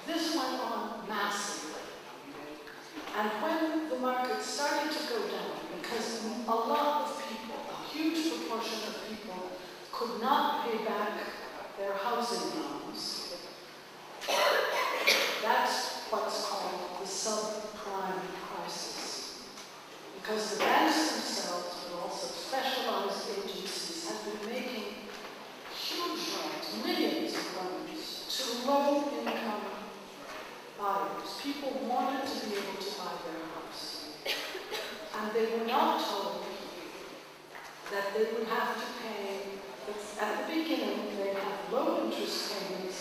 this went on massively. And when the market started to go down, because a lot of people, a huge proportion of people, could not pay back their housing loans, that's what's called the subprime crisis. Because the banks themselves, but also specialized agencies, have been making huge loans, millions of loans, to low-income buyers. People wanted to be able to buy their house. And they were not told that they would have to pay, at the beginning, they'd have low interest payments,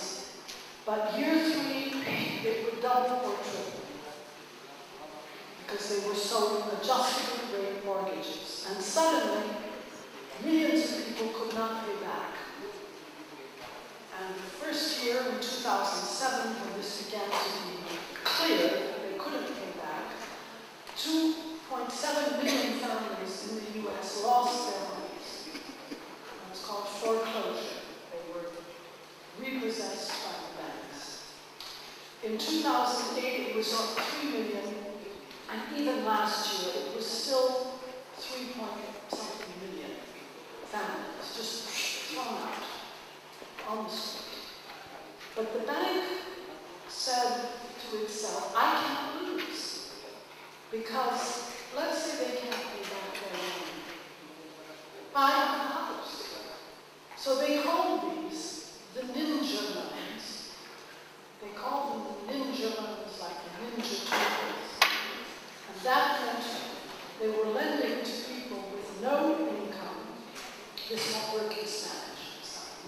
but year 3, it would double or triple. Because they were sold adjustable rate mortgages. And suddenly, millions of people could not pay back. And the first year, in 2007, when this began to be clear that they couldn't pay back, 2.7 million families in the US lost their homes. It's called foreclosure. They were repossessed by the banks. In 2008, it was up 3 million, and even last year, it was still 3-point-something million families just thrown out on the street. But the bank said to itself, I can't lose, because let's say they can't pay back their loan. Buy a house. So they called these the ninja loans. They called them the ninja loans, like the Ninja Turtles. And that meant they were lending to people with no income. This won't work in Spanish.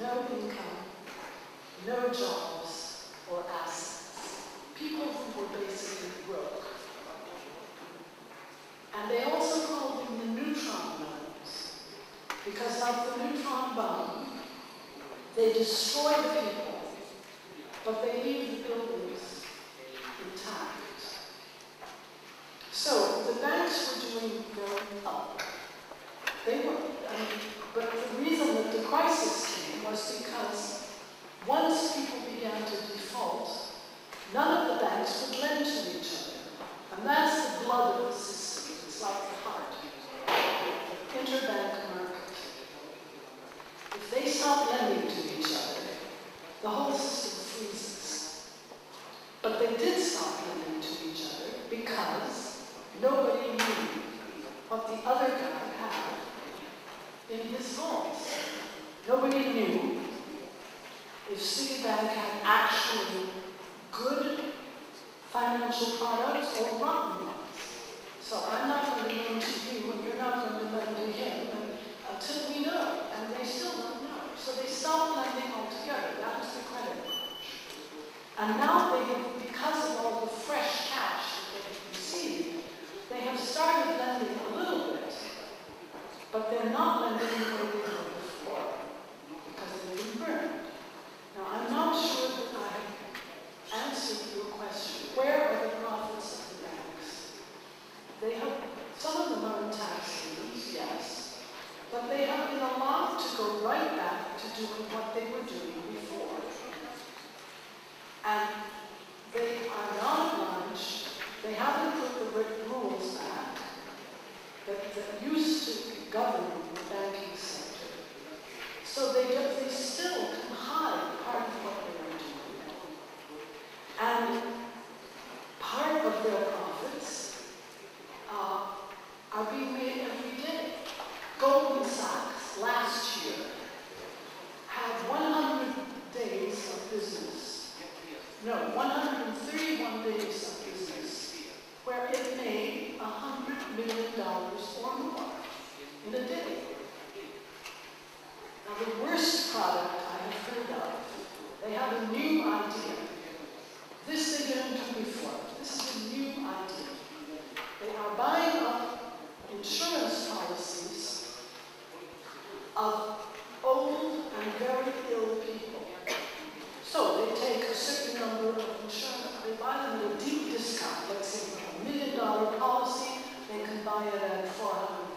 No income, no jobs or assets. People who were basically broke. And they also called them the neutral bomb, they destroy the people, but they leave the buildings intact. So the banks were doing very well. They were, but the reason that the crisis came was because once people began to default, none of the banks would lend to each other. And that's the blood of the system. It's like the heart. The interbank market. If they stop lending to each other, the whole system freezes. But they did stop lending to each other because nobody knew what the other guy had in his vaults. Nobody knew if Citibank had actually good financial products or rotten ones. So I'm not going to lend to you and you're not going to lend to him until we know. And they still don't know. So they stopped lending altogether. That was the credit crunch. And now they have, because of all the fresh cash that they have received, they have started lending a little bit. But they're not lending the way they were before because they've been burned. Now, I'm not sure that I have answered your question. Where are the profits of the banks? They have, some of them are in tax havens, yes, but they have been allowed to go right back to doing what they were doing before. And they are not obliged, they haven't put the rules back that used to govern the banking sector. So they still can hide part of what they are doing. And part of their profits are being made every day. Goldman Sachs last year had 100 days of business. No, 131 days of business where it made $100 million or more in a day. Now, the worst product I have heard of, they have a new idea. This they didn't do before. This is a new idea. They are buying up insurance policies of old and very ill people. So they take a certain number of insurance, they buy them at a deep discount. Let's say $1 million policy, they can buy it at $400,000,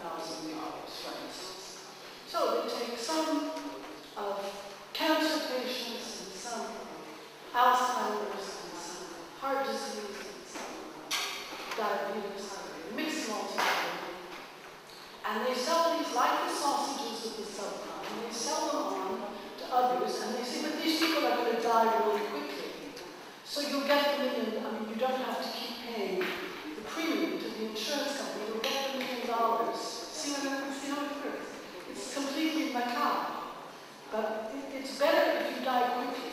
for instance. So they take some of cancer patients and some Alzheimer's and some heart disease and some diabetes, mix them all together. And they sell these like the sausages of the subprime, and they sell them on to others, and they say, but these people are going to die really quickly. So you'll get $1 million, you don't have to keep paying the premium to the insurance company, you'll get $1 million. See how it works? It's completely macabre. But it's better if you die quickly,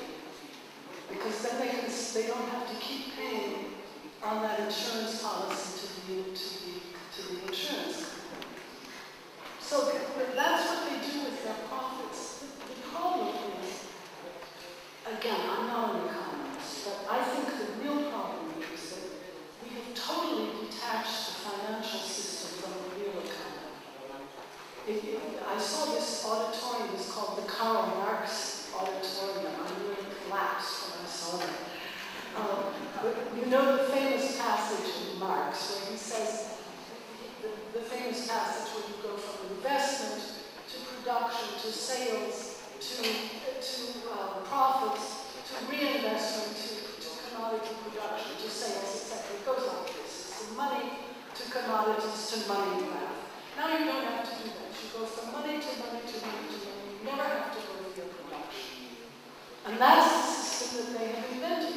because then they don't have to keep paying on that insurance policy to the insurance company. So that's what they do with their profits. The problem is, again, I'm not an economist, but I think the real problem is that we have totally detached the financial system from the real economy. I saw this auditorium, it's called the Karl Marx Auditorium. I really collapsed when I saw that. You know the famous passage in Marx where he says, the famous passage where you go from investment to production to sales to profits to reinvestment to commodity production to sales, etc. It goes like this. It's the money to commodities to money graph. Now you don't have to do that. You go from money to money to money to money. You never have to go to your production. And that's the system that they have invented.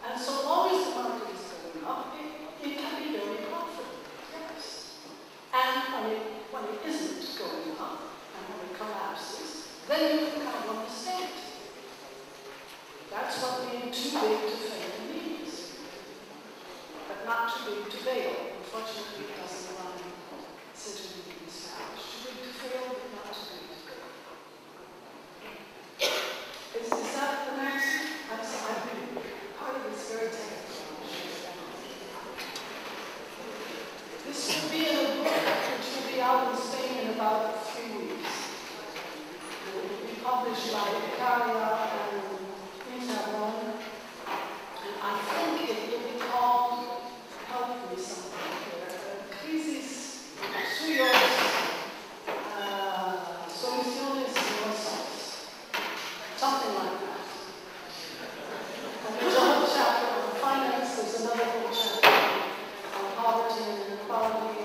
And so long as the market is going up, it can be very profitable. Yes. And when it isn't going up, and when it collapses, then you can count on the state. That's what being too big to fail means. But not too big to fail. Unfortunately, it doesn't run certainly in this marriage. Too big to fail, but not too big to fail. Is that the next? I'm sorry. Part of it's very technical. This will be in a book which will be out in Spain in about 3 weeks. urticaria and interferon. And I think if we can't help me something, crisis suyos, soluciones nuestras, something like that. And there's a whole chapter on finance, there's another whole chapter on poverty and inequality.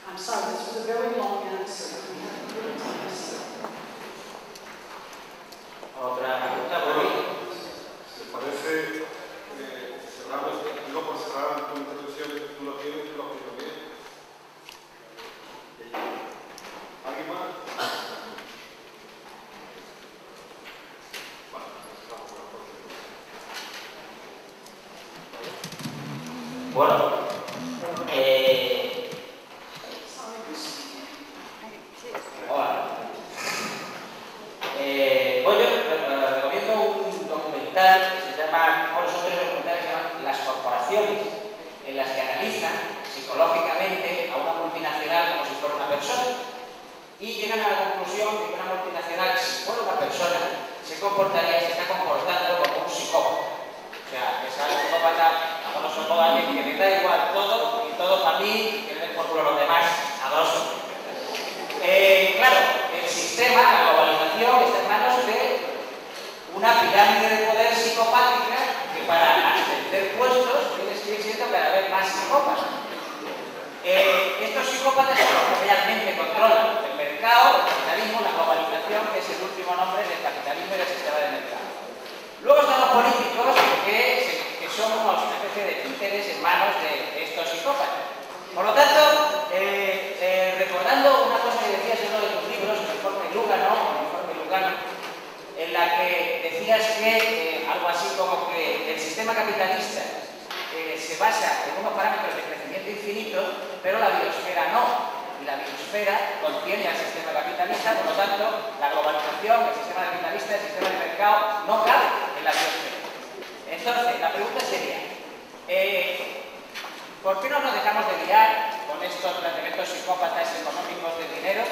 I'm sorry, this was a very long answer. We have little time. Otra pregunta por ahí. ¿te parece cerramos, digo por cerrar tu introducción, tú lo tienes, tú lo tienes? ¿Alguien más? Bueno, yo recomiendo un documental que se llama, bueno, son tres documentales que se llaman Las corporaciones, en las que analizan psicológicamente a una multinacional como si fuera una persona y llegan a la conclusión de que una multinacional, si fuera una persona, se está comportando como un psicópata. O sea, que sea un psicópata, no somos alguien que me da igual todo y todo para mí y que le den por culo a los demás sabroso. Claro, el sistema, la globalización, está en manos de una pirámide de poder psicopática que para ascender puestos tiene que ir siendo cada vez más psicópatas. Estos psicópatas son los que realmente controlan el mercado, el capitalismo, la globalización, que es el último nombre del capitalismo y del sistema de mercado. Luego están los políticos que son una especie de títeres en manos de estos psicópatas. Por lo tanto, recordando una cosa que decías en uno de tus libros, el informe Lugano, en la que decías que algo así como que el sistema capitalista se basa en unos parámetros de crecimiento infinito, pero la biosfera no. Y la biosfera contiene al sistema capitalista, por lo tanto, la globalización, el sistema capitalista, el sistema de mercado, no cabe en la biosfera. Entonces, la pregunta sería, ¿por qué no nos dejamos de liar con estos planteamientos psicópatas económicos de dinero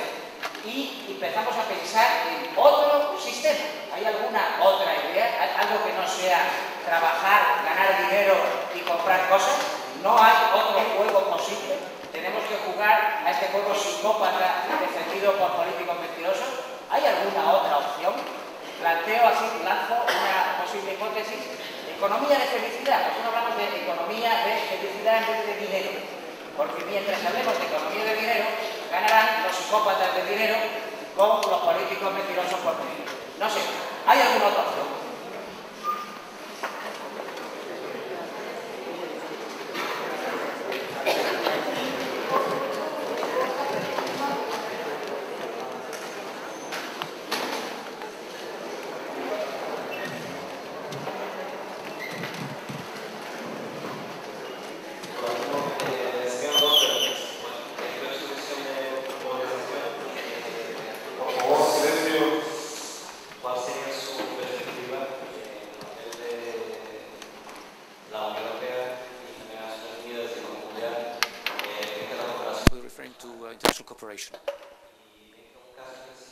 y empezamos a pensar en otro sistema? ¿Hay alguna otra idea? ¿Algo que no sea trabajar, ganar dinero y comprar cosas? ¿No hay otro juego posible? ¿Tenemos que jugar a este juego psicópata defendido por políticos mentirosos? ¿Hay alguna otra opción? Planteo así, lanzo una posible hipótesis. Economía de felicidad. ¿Por qué no hablamos de economía de felicidad en vez de dinero? Porque mientras hablemos de economía de dinero, ganarán los psicópatas de dinero con los políticos mentirosos por medio. No sé, ¿hay alguna otra opción?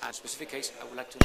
And specific case, I would like to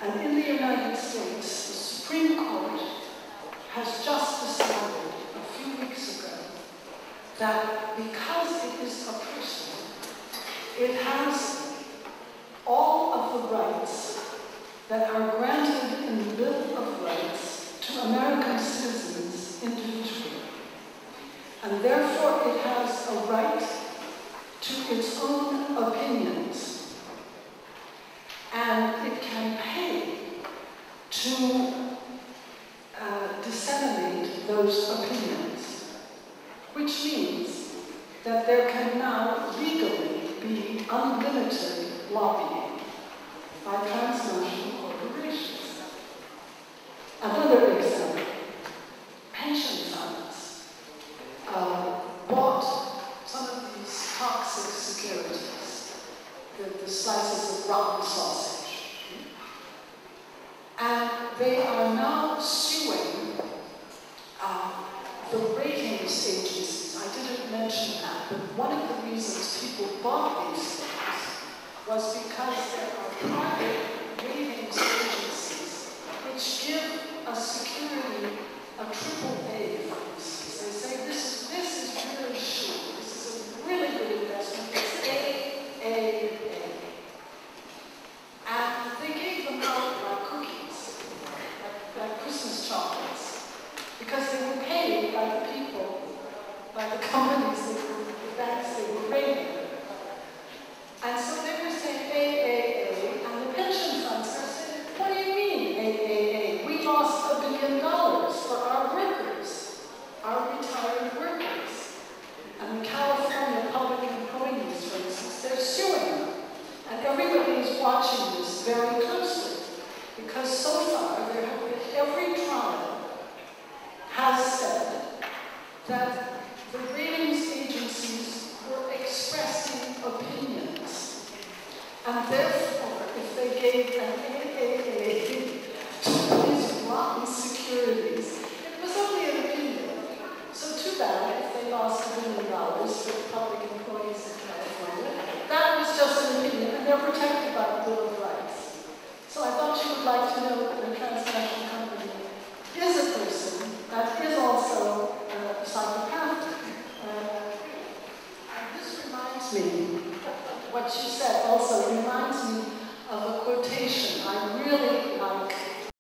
And in the United States, the Supreme Court has just decided a few weeks ago that because it is a person, it has all of the rights that are granted in the Bill of Rights to American citizens individually. And therefore it has a right to its own opinions. And it can pay to disseminate those opinions, which means that there can now legally be unlimited lobbying by transnational corporations. Another example, pension funds bought some of these toxic securities, the slices of rotten sausage. And they are now suing the ratings agencies. I didn't mention that, but one of the reasons people bought these things was because there are private ratings agencies which give a security a AAA, for instance. They say this is really sure. This is a really good investment. It's AAA. And they gave them out like cookies, like Christmas chocolates, because they were paid by the people, by the companies, the banks they were rating. And so they were saying AAA, and the pension funds are saying, what do you mean AAA? We lost $1 billion for our workers, our retired workers. And the California public employees, for instance, they're suing them. And everybody is watching this very closely, because so far there have been, every trial has said that the ratings agencies were expressing opinions. And therefore, if they gave an AAA to these rotten securities, it was only an opinion. So too bad if they lost $1 billion for the public employees in California. That was just an opinion, and they're protected by the Bill of Rights. So I thought you would like to know that a transnational company is a person that is also psychopathic. And this reminds me, what she said also reminds me of a quotation I really like